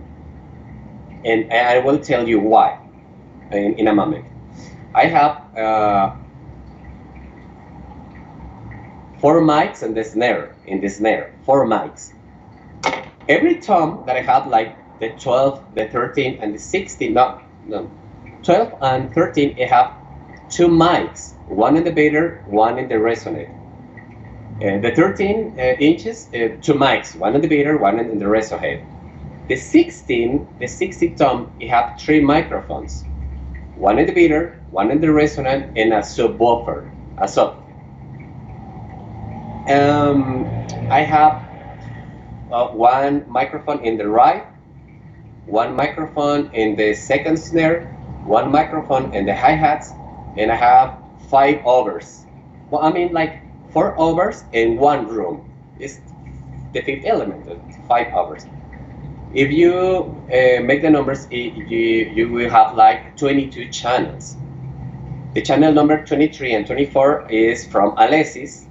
And I will tell you why in a moment. I have 4 mics in the snare, 4 mics. Every tom that I have, like the 12, the 13, and the 16, no, 12 and 13, I have 2 mics, one in the batter, one in the resonate. The 13 inches, 2 mics, one in the batter, one in the resonate. The 60 tom, I have 3 microphones, one in the batter, one in the resonant, and a subwoofer, a sub. I have one microphone in the right, one microphone in the second snare, one microphone in the hi-hats, and I have 5 overs. Well, I mean like 4 overs in one room. It's the fifth element, 5 overs. If you make the numbers, you will have like 22 channels. The channel number 23 and 24 is from Alessis,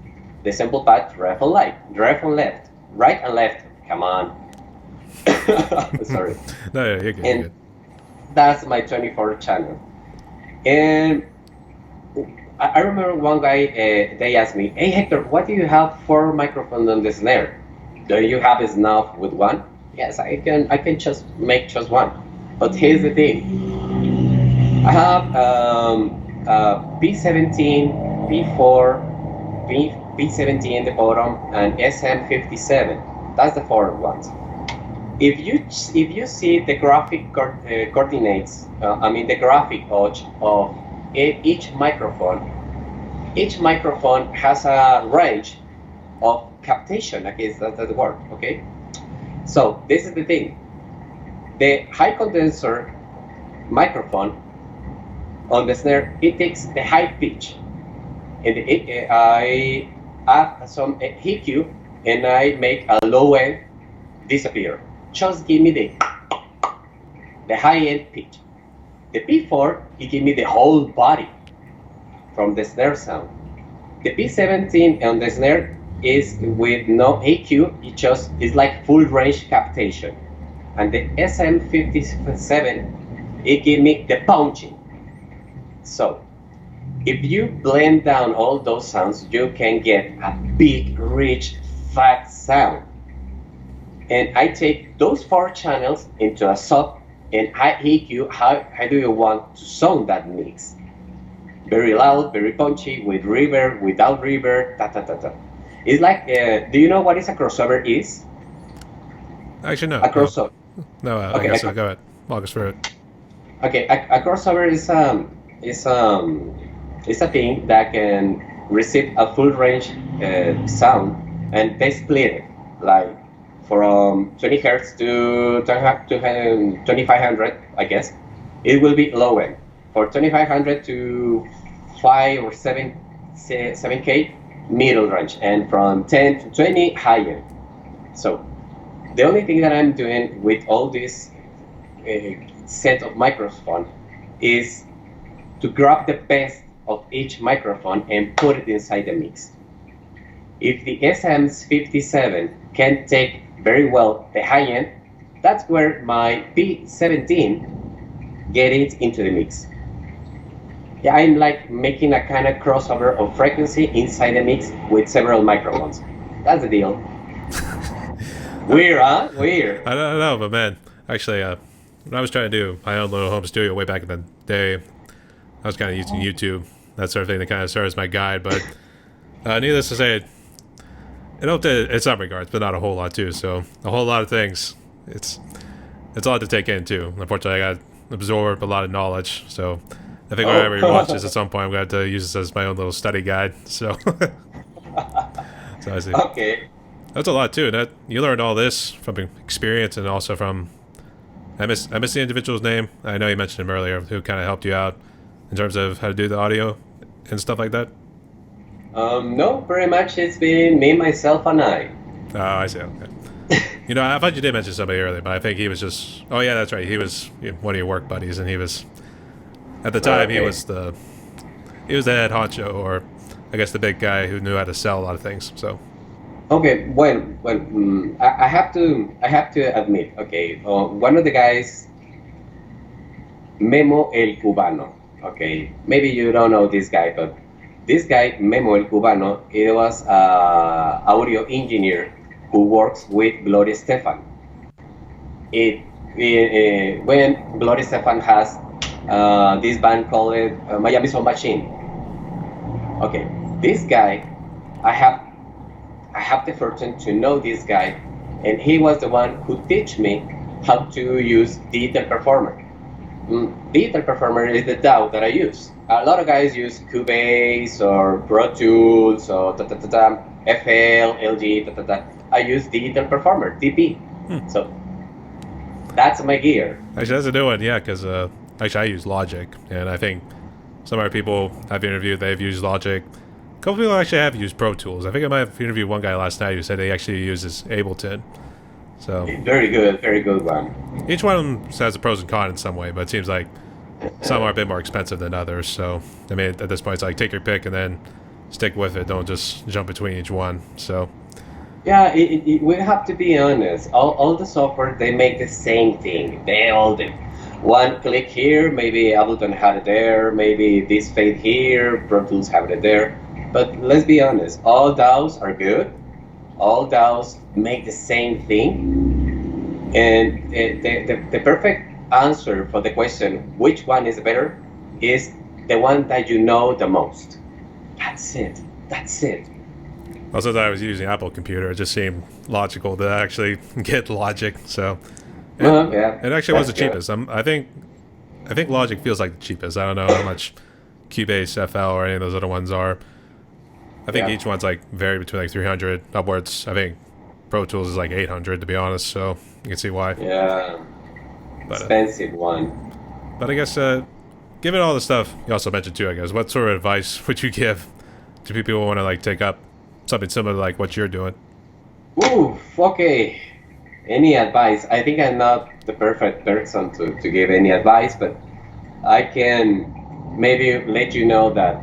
the simple path left and left, right and left. Come on. Sorry. No, you're good. You're And good. that's my 24 channel. And I remember one guy, they asked me, "Hey Hector, what do you have for microphone on the snare? Do you have a snuff with one?" Yes, I can just make just one. But here's the thing. I have P17, P4, P17 the bottom, and SM57. That's the four ones. If you see the graphic coordinates, I mean the graphic of each microphone has a range of captation. I guess that's the word. Okay. So this is the thing. The high condenser microphone on the snare, it takes the high pitch, and I add some EQ, and I make a low end disappear. Just give me the high end pitch. The P4, it give me the whole body from the snare sound. The P17 on the snare is with no EQ, it just is like full range captation. And the SM57, it give me the punching. So if you blend down all those sounds, you can get a big, rich, fat sound. And I take those four channels into a sub and I EQ how do you want to sound that mix. Very loud, very punchy, with reverb, without reverb, ta ta ta ta. It's like, do you know what is a crossover is? Actually, A no. crossover. No, I Okay, guess so. Go ahead. Walk us through it. okay. A crossover is a thing that can receive a full range sound, and they split it like from 20 hertz to 2500, I guess. It will be low end. For 2500 to 5 or 7k, middle range, and from 10 to 20, high end. So the only thing that I'm doing with all this set of microphone is to grab the best of each microphone and put it inside the mix. If the SM57 can take very well the high end, that's where my P17 get it into the mix. Yeah, I'm like making a kind of crossover of frequency inside the mix with several microphones. That's the deal. Weird, huh? Weird. I don't know, but man, actually, when I was trying to do my own little home studio way back in the day, I was kind of using YouTube, that sort of thing, to kind of serve as my guide. But needless to say, it helped in some regards, but not a whole lot too. So a whole lot of things, it's a lot to take in too. Unfortunately, I got absorbed a lot of knowledge. So I think when I ever watch this at some point, I'm going to have to use this as my own little study guide. So, so I see. Okay. That's a lot too. And that you learned all this from experience and also from. I miss the individual's name. I know you mentioned him earlier, who kind of helped you out in terms of how to do the audio and stuff like that. No, pretty much it's been me, myself, and I. Oh, I see. Okay. You know, I thought you did mention somebody earlier, but I think he was just. Oh yeah, that's right. He was one of your work buddies, and he was at the time Okay. he was the head honcho, or I guess the big guy who knew how to sell a lot of things. So. Okay, I have to admit, okay, one of the guys, Memo el Cubano. Okay, maybe you don't know this guy, but this guy, Memo el Cubano, he was a audio engineer who works with Gloria Estefan. When Gloria Estefan has this band called Miami Sound Machine. Okay, this guy, I have I have the fortune to know this guy, and he was the one who teach me how to use Digital Performer. Digital Performer is the DAW that I use. A lot of guys use Cubase or Pro Tools or FL, LG, I use Digital Performer, DP. So that's my gear. Actually, that's a new one, yeah, because actually I use Logic, and I think some other people I've interviewed, they've used Logic. A couple people actually have used Pro Tools. I think I might have interviewed one guy last night who said he actually uses Ableton. So Very good one. each one of them has the pros and cons in some way, but it seems like some are a bit more expensive than others. So I mean, at this point, it's like take your pick and then stick with it. Don't just jump between each one. So Yeah, we have to be honest. All the software, they make the same thing. They all do. One click here, maybe Ableton had it there, maybe this fade here, Pro Tools have it there. But let's be honest, all DAWs are good. All DAWs make the same thing. And the perfect answer for the question, which one is better, is the one that you know the most. That's it. That's it. Also, that I was using Apple Computer. It just seemed logical to actually get Logic. So Yeah, it actually was that's the good. cheapest. I think Logic feels like the cheapest. I don't know how much Cubase, FL, or any of those other ones are. I think Yeah, each one's like vary between like 300 upwards. I think Pro Tools is like 800 to be honest. So you can see why. yeah, But expensive one. I guess given all the stuff you also mentioned too, I guess what sort of advice would you give to people who want to like take up something similar to like what you're doing? Oof, okay. Any advice? I think I'm not the perfect person to give any advice, but I can maybe let you know that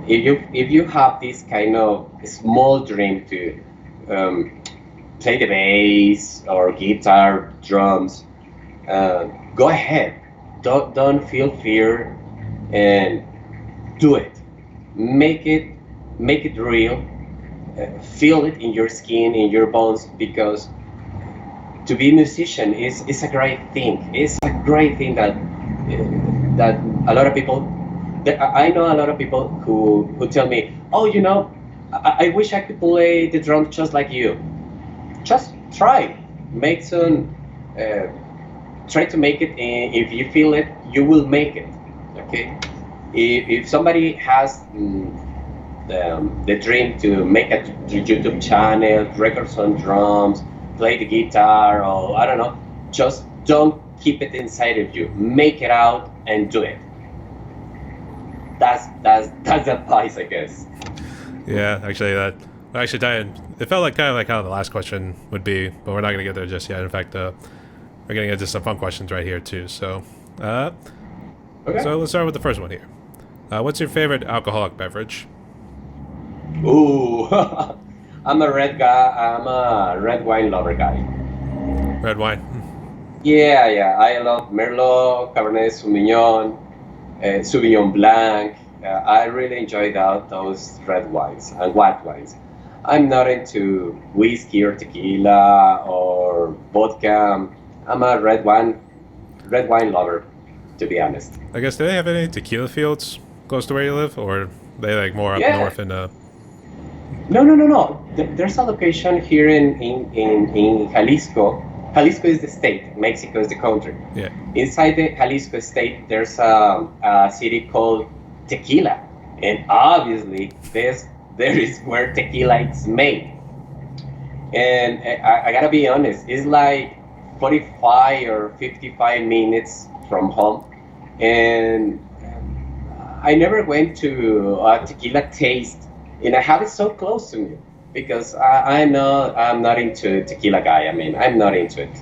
if you have this kind of small dream to play the bass or guitar, drums, go ahead. Don't feel fear and do it. Make it make it real. Feel it in your skin, in your bones, because to be a musician is a great thing. It's a great thing that a lot of people. That I know a lot of people who tell me, oh, I wish I could play the drums just like you. Just try, make some, uh, try to make it. If you feel it, you will make it. Okay. If somebody has the dream to make a YouTube channel, record some drums, play the guitar, or I don't know, just don't keep it inside of you. Make it out and do it. That's advice, I guess. Yeah, actually, Diane, it felt like kind of like how the last question would be, but we're not going to get there just yet. In fact, we're getting into some fun questions right here too. Uh, Okay. so let's start with the first one here. What's your favorite alcoholic beverage? Ooh, I'm a red guy. I'm a red wine lover guy. Red wine. Yeah, yeah. I love Merlot, Cabernet Sauvignon, Sauvignon Blanc. I really enjoy those red wines and white wines. I'm not into whiskey or tequila or vodka. I'm a red wine lover, to be honest. I guess do they have any tequila fields close to where you live, or they like more up Yeah. north in No, no, no, no. There's a location here in Jalisco. Jalisco is the state. Mexico is the country. yeah. Inside the Jalisco state, there's a city called Tequila, and obviously there is where tequila is made. And I gotta be honest, it's like 45 or 55 minutes from home, and I never went to a tequila taste, and I have it so close to me because I'm not into tequila guy. I mean, I'm not into it.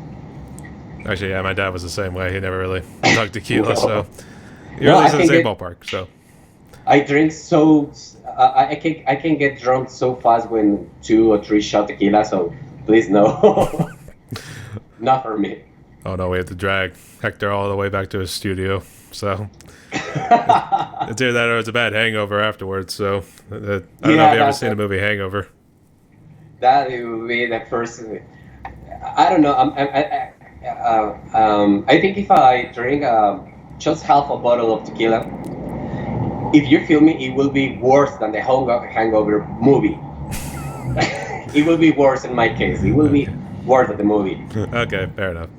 Actually, yeah, my dad was the same way. He never really dug tequila, so No, you're no, at I least in the can same get ballpark. So I drink so I can get drunk so fast when 2 or 3 shot tequila. So please no, not for me. oh no, we had to drag Hector all the way back to his studio. So it's either that or it's a bad hangover afterwards. So I don't know if Yeah, you ever seen the movie Hangover. that would be the first. I don't know. I think if I drink just half a bottle of tequila, if you feel me, it will be worse than the Hangover movie. It will be worse in my case. It will be Okay. worse than the movie. Okay, fair enough.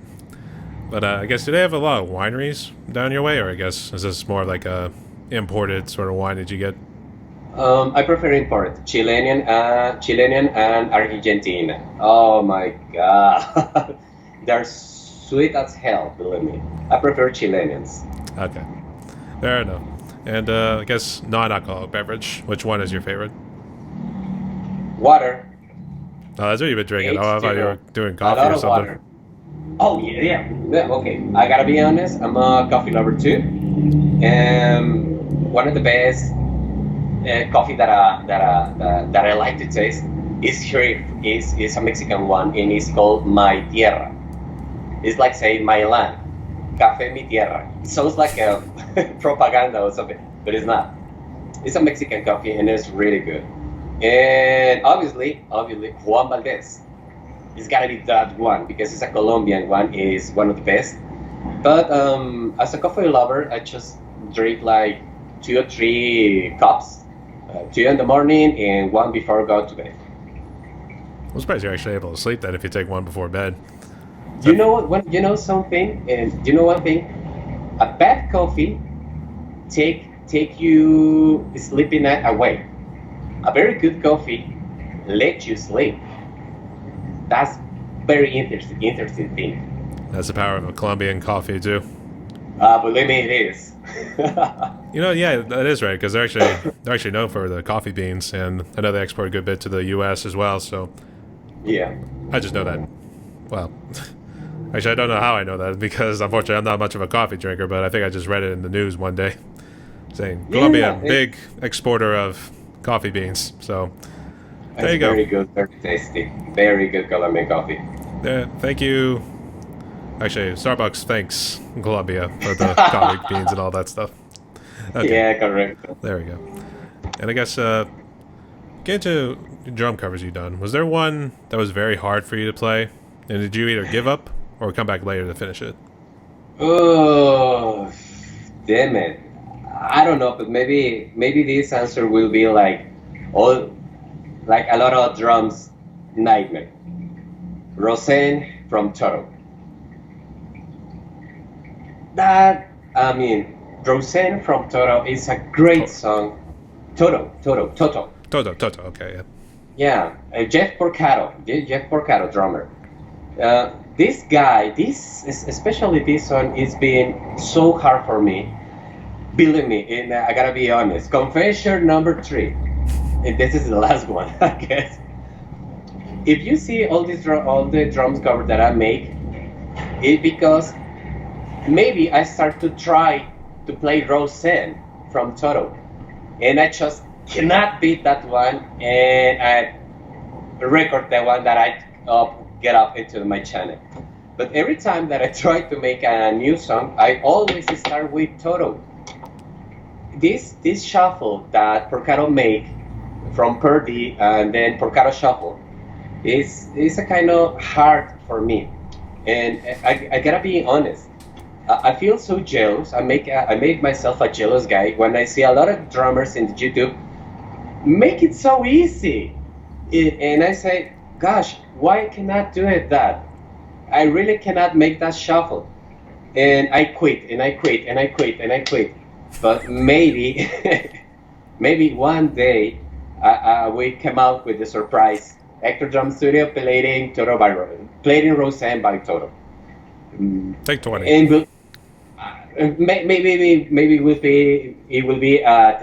But I guess do they have a lot of wineries down your way, or I guess is this more like a imported sort of wine that you get? I prefer import Chilean and Argentina. Oh my god, they're sweet as hell. Believe me, I prefer Chileans. Okay, fair enough. And I guess non-alcoholic beverage. Which one is your favorite? Water, Oh, that's what you've been drinking. Oh, I thought you were H2O, doing a coffee lot or of something. water. Oh yeah, yeah, yeah. Okay, I gotta be honest. I'm a coffee lover too, and one of the best coffee that I like to taste is a Mexican one, and it's called My Tierra. It's like say my land. Café Mi Tierra. It sounds like a propaganda or something, but it's not. It's a Mexican coffee and it's really good. And obviously, Juan Valdez. It's gotta be that one because it's a Colombian one. Is one of the best. But as a coffee lover, I just drink like 2 or 3 cups, two in the morning and one before I go to bed. I'm surprised you're actually able to sleep then if you take one before bed. You So, know what? You know something, and you know one thing. A bad coffee take you sleeping at away. A very good coffee lets you sleep. That's very interesting thing. that's the power of a Colombian coffee too. Believe me, it is. Yeah, that is right because they're actually known for the coffee beans, and I know they export a good bit to the U.S. as well. So Yeah. I just know that. Well, actually, I don't know how I know that because unfortunately I'm not much of a coffee drinker, but I think I just read it in the news one day saying Colombia, Yeah, big exporter of coffee beans. So there it's you go. very good, very tasty, very good Colombian coffee. Thank you. Actually, Starbucks thanks Colombia for the coffee beans and all that stuff. Okay, Yeah, correct. there we go. And I guess get into drum covers you done. Was there one that was very hard for you to play, and did you either give up or come back later to finish it? Oh, damn it. I don't know, but maybe this answer will be all like a lot of drums nightmare. Rosen from Toro. That I mean, Rosen from Toro is a great To- song. Toto. Toto. Okay, yeah. Yeah, Jeff Porcaro, drummer. This guy, especially this one, is being so hard for me. Believe me, and I gotta be honest. Confession number 3, and this is the last one, I guess. If you see all the drums cover that I make, it's because maybe I start to try to play Rosen from Toto, and I just cannot beat that one, and I record the one that I get up into my channel. But every time that I try to make a new song, I always start with Toto. This shuffle that Porcaro make from Purdy and then Porcaro shuffle is a kind of hard for me, and I gotta be honest. I feel so jealous. I make myself a jealous guy when I see a lot of drummers in YouTube make it so easy, and I say, gosh, why I cannot do it that? I really cannot make that shuffle, and I quit and I quit and I quit and I quit. But maybe maybe one day we come out with the surprise Hector Drum Studio playing Roseanne by Toto. Take 20. And maybe it will be at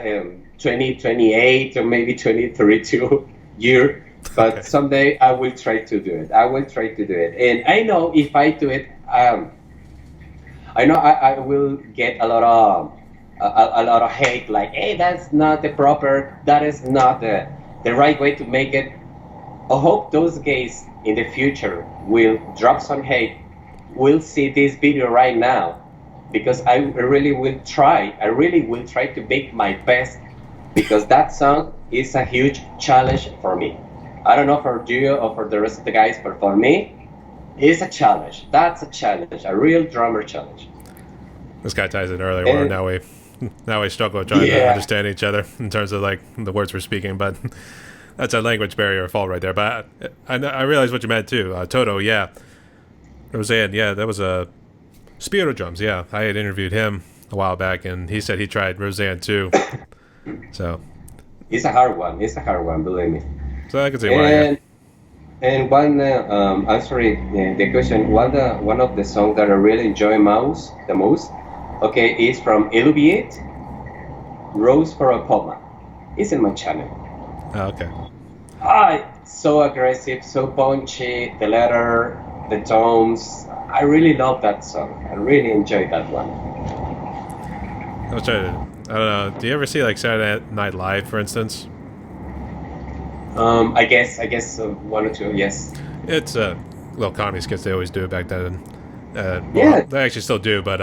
2028 or maybe 2032 year. Okay. But someday I will try to do it. I will try to do it, and I know if I do it, I know I will get a lot of hate. Like, hey, that is not the right way to make it. I hope those guys in the future will drop some hate, will see this video right now, because I really will try. I really will try to make my best, because that song is a huge challenge for me. I don't know for you or for the rest of the guys, but for me, it's a challenge. That's a challenge, a real drummer challenge. This guy ties it earlier where And now we struggle trying to yeah, understand each other in terms of like the words we're speaking, but that's a language barrier fault right there. But I realize what you meant too. Toto, yeah. Roseanne, yeah, that was a Spiro drums. Yeah, I had interviewed him a while back, and he said he tried Roseanne too. So, it's a hard one. It's a hard one, believe me. so I can see why. Yeah. And one answering the question, one of the songs that I really enjoy the most, okay, is from Illuviate, Rose for a Poma. It's in my channel. Oh, okay. So aggressive, so punchy, the letter, the tones. I really love that song. I really enjoy that one. I was trying to. I don't know. Do you ever see like Saturday Night Live, for instance? I guess one or two, yes. It's little comedy skits they always do back then. Well, Yeah. they actually still do, but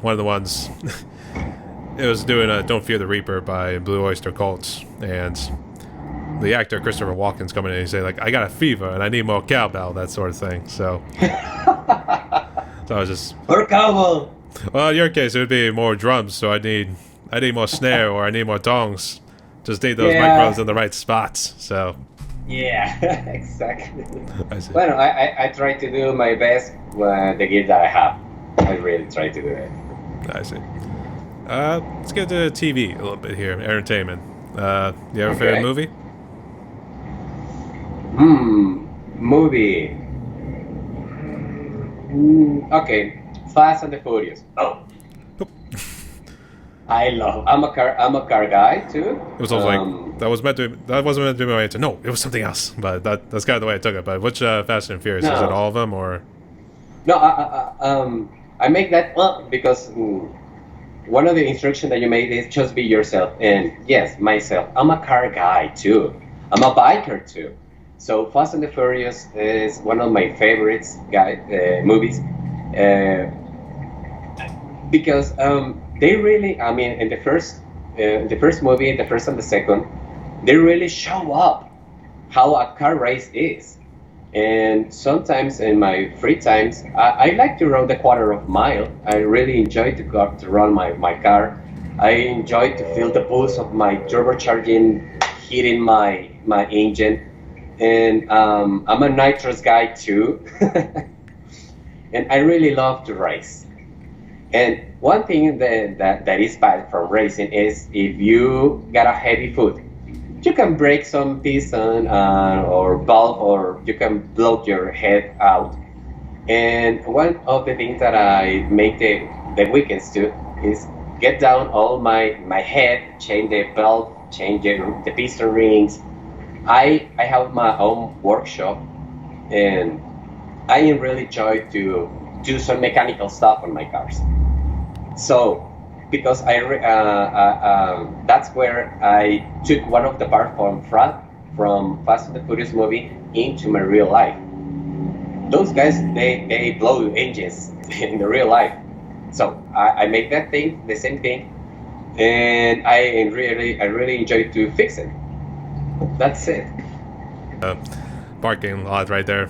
one of the ones it was doing "Don't Fear the Reaper" by Blue Oyster Cult, and the actor Christopher Walken's coming in and he's saying like, "I got a fever and I need more cowbell," that sort of thing. So, so I was just, Or cowbell. well, in your case it would be more drums, so I need more snare or I need more tongs. Just need those microphones Yeah. in the right spots. So Yeah. Exactly. I see. Well, I try to do my best with the gear that I have. I really try to do it. I see. Let's get to TV a little bit here. Entertainment. You have a favorite Okay. movie? Movie. Okay. Fast and the Furious. Oh, I'm a car guy too. It was also like that wasn't meant to be my answer. No, it was something else. But that's kind of the way I took it. But which Fast and Furious is it? No. All of them or? No, I make that because one of the instructions that you made is just be yourself. And yes, myself. I'm a car guy too. I'm a biker too. So Fast and the Furious is one of my favorites movies because they really, I mean, in the first movie, the first and the second, they really show up how a car race is. And sometimes in my free times, I like to run the quarter of mile. I really enjoy to run my car. I enjoy to feel the boost of my turbocharging hitting my engine. And I'm a nitrous guy too. And I really love to race. And one thing that is bad from racing is if you got a heavy foot, you can break some piston or valve, or you can blow your head out. And one of the things that I make the weekends do is get down all my head, change the valve, change the piston rings. I have my own workshop, and I really enjoy to do some mechanical stuff on my cars. So, because that's where I took one of the parts from Fast and the Furious movie into my real life. Those guys, they blow engines in the real life. So I make that thing, the same thing, and I really enjoy to fix it. That's it. Parking lot right there,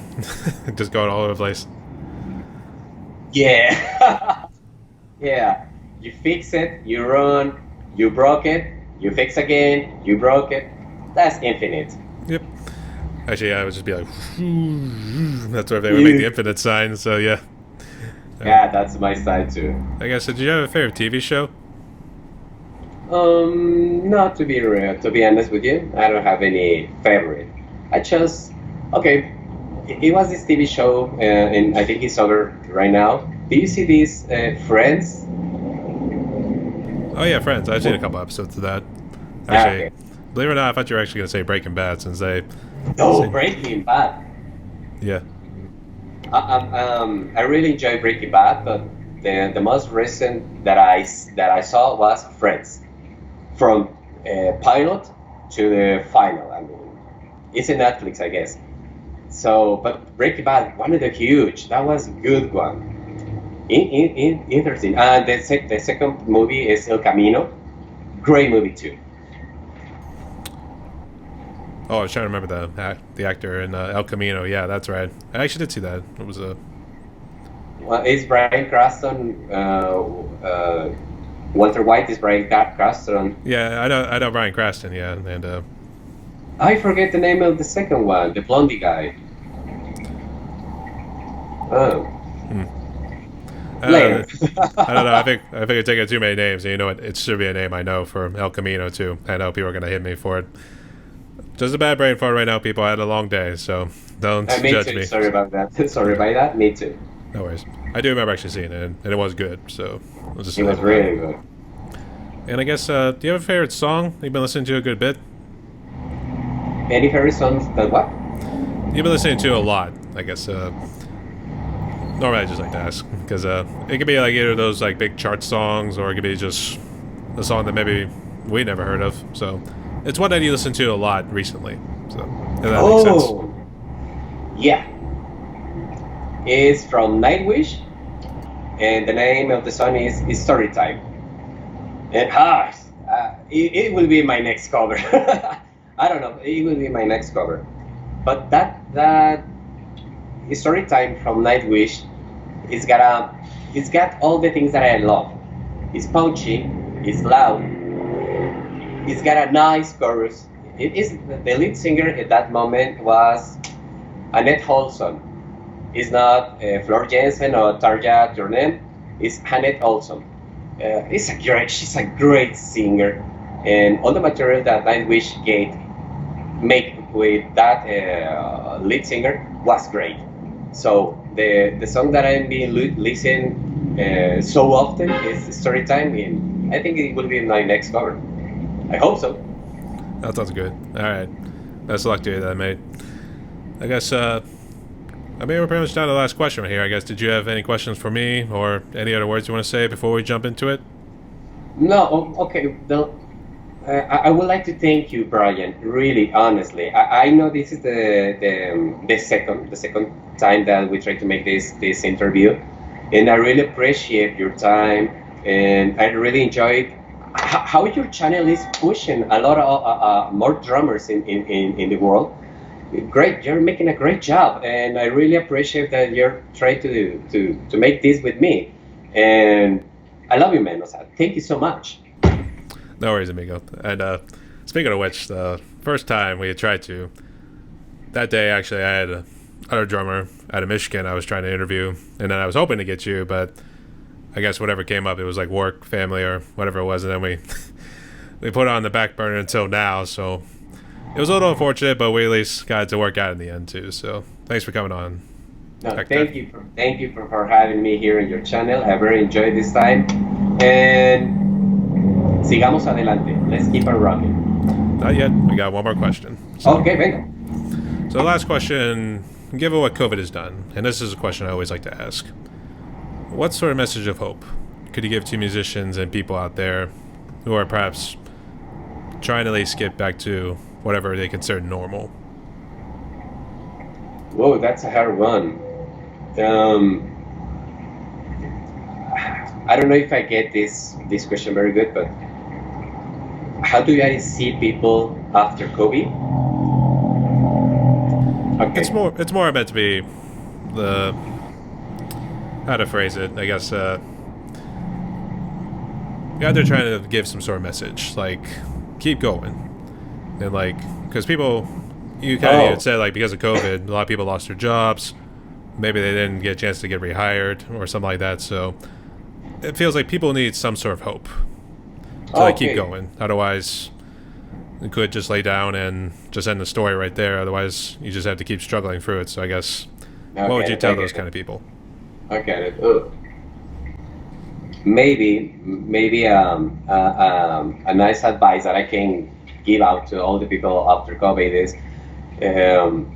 just going all over the place. Yeah. Yeah. You fix it, you run, you broke it, you fix again, you broke it. That's infinite. Yep. Actually, I would just be like, that's where they would make the infinite sign. So yeah. Yeah, that's my side too. I guess. Did you have a favorite TV show? Not to be real, to be honest with you, I don't have any favorite. I just okay. It was this TV show, and I think it's over right now. Do you see these Friends? Oh yeah, Friends. I've seen a couple episodes of that. Ah, Actually, okay. believe it or not, I thought you were actually going to say Breaking Bad since they. No, Breaking Bad. Yeah. I really enjoy Breaking Bad, but the most recent that I saw was Friends, from pilot to the final. I mean, it's in Netflix, I guess. So, but Breaking Bad, one of the huge. That was a good one. Interesting. And the second movie is El Camino. Great movie too. Oh, I was trying to remember the actor in El Camino. Yeah, that's right. I actually did see that. It was a. Well, it's Brian Cranston. Walter White is Brian Cranston. Yeah, I know Bryan Cranston. Yeah, and I forget the name of the second one, the blondie guy. Oh, later. I don't know. I think you're taking too many names, and you know what? It should be a name I know for El Camino too. I know people are gonna hit me for it. Just a bad brain fart right now, people. I had a long day, so don't Me judge too. me. Sorry about that. Sorry about that. Me too. No worries. I do remember actually seeing it, and it was good. So I'll just It was really good. And I guess, do you have a favorite song you've been listening to a good bit? Any favorite songs? That what? You've been listening to a lot, I guess. Normally I just like to ask because it could be like either those like big chart songs, or it could be just a song that maybe we never heard of. So it's one that you listen to a lot recently. So if that makes sense. Oh, yeah. It's from Nightwish. and the name of the song is Story Time. And it will be my next cover. I don't know. It will be my next cover. But that story time from Nightwish, it's got all the things that I love. It's punchy. It's loud. It's got a nice chorus. It is the lead singer at that moment was Annette Olson. It's not Flor Jensen or Tarja Turner. It's Annette Olson. She's a great singer, and all the material that Nightwish Gate make with that lead singer was great. So the song that I'm being listening so often is Storytime, and I think it will be my next cover. I hope so. That sounds good. All right. Best of luck to you then, mate. I guess, we're pretty much down to the last question right here. I guess, did you have any questions for me or any other words you want to say before we jump into it? No, okay. I would like to thank you, Brian. Really, honestly, I know this is the second time that we try to make this interview, and I really appreciate your time, and I really enjoyed how your channel is pushing a lot of more drummers in the world. Great, you're making a great job, and I really appreciate that you're trying to make this with me, and I love you, man. Thank you so much. No worries, amigo. And speaking of which, the first time we had tried to, that day actually I had another drummer out of Michigan I was trying to interview, and then I was hoping to get you, but I guess whatever came up, it was like work, family, or whatever it was, and then we we put it on the back burner until now, so it was a little unfortunate, but we at least got it to work out in the end too, so thanks for coming on. No, Hector. thank you for having me here in your channel. I very enjoyed this time, and sigamos adelante. Let's keep on rocking. Not yet. We got one more question. So, Okay, venga. So the last question, given what COVID has done, and this is a question I always like to ask, what sort of message of hope could you give to musicians and people out there who are perhaps trying to at least get back to whatever they consider normal? Whoa, that's a hard one. I don't know if I get this question very good, but how do I see people after COVID? Okay. It's more meant to be the, how to phrase it, I guess, yeah, they're trying to give some sort of message, like, keep going. And, like, because people, you kind of even said, like, because of COVID, a lot of people lost their jobs. Maybe they didn't get a chance to get rehired or something like that. So it feels like people need some sort of hope to like keep going. Otherwise, you could just lay down and just end the story right there. Otherwise, you just have to keep struggling through it. So I guess, what would you tell those kind of people? Okay. Maybe a nice advice that I can give out to all the people after COVID is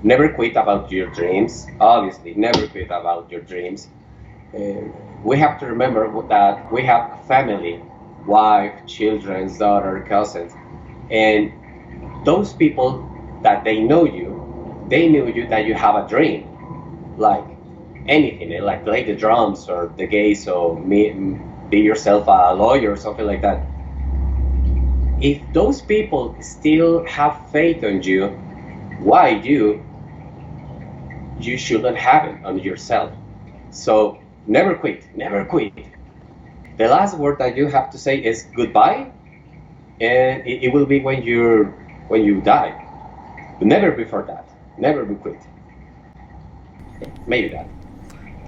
never quit about your dreams. Obviously, never quit about your dreams. We have to remember that we have family, wife, children, daughter, cousins, and those people that they knew you that you have a dream, like anything, like play the drums or the gays or be yourself a lawyer or something like that. If those people still have faith on you, why you shouldn't have it on yourself. So never quit. The last word that you have to say is goodbye, and it will be when you die, but never before that. Never be quit. Maybe that.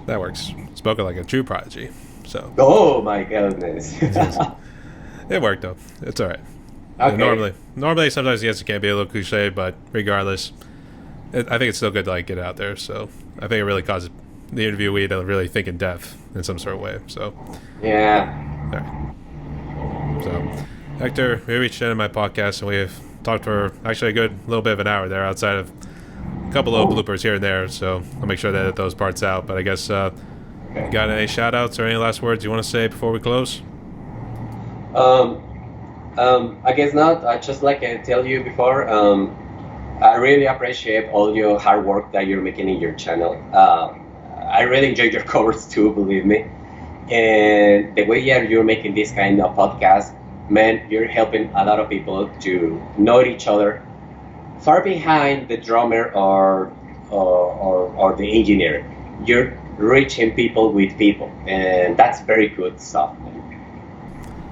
That works. Spoken like a true prodigy. So. Oh my goodness. It worked though. It's all right. Okay. Normally, sometimes yes, it can be a little cliche, but regardless, I think it's still good to like get it out there. So I think it really causes the interviewee to really think in depth in some sort of way. So Yeah. all right. So Hector, we reached the end of my podcast, and we've talked for actually a good little bit of an hour there, outside of a couple of bloopers here and there. So I'll make sure to edit those parts out. But I guess you got any shout outs or any last words you want to say before we close? I guess not. Just like I tell you before, I really appreciate all your hard work that you're making in your channel. I really enjoy your covers too, believe me. And the way you're making this kind of podcast, man, you're helping a lot of people to know each other far behind the drummer or the engineer. You're reaching people with people, and that's very good stuff.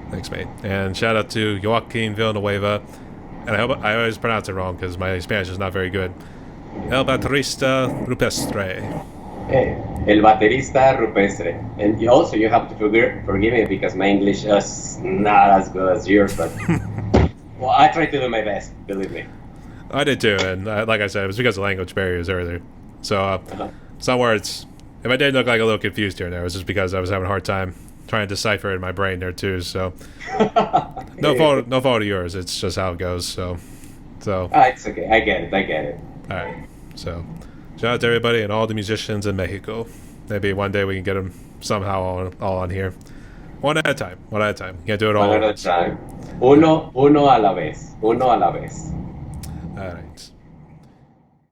Thanks, mate. And shout out to Joaquin Villanueva. And I hope I always pronounce it wrong because my Spanish is not very good. El baterista rupestre. El baterista rupestre. And you have to forgive me because my English is not as good as yours, but well, I try to do my best, believe me. I did too, and like I said, it was because of language barriers earlier. So some words, if I did look like a little confused here and there, it was just because I was having a hard time trying to decipher it in my brain there too. So no fault of yours. It's just how it goes. So it's okay. I get it. All right. So shout out to everybody and all the musicians in Mexico. Maybe one day we can get them somehow all on here. One at a time. Can't do it all. One at a time. Uno a la vez. All right.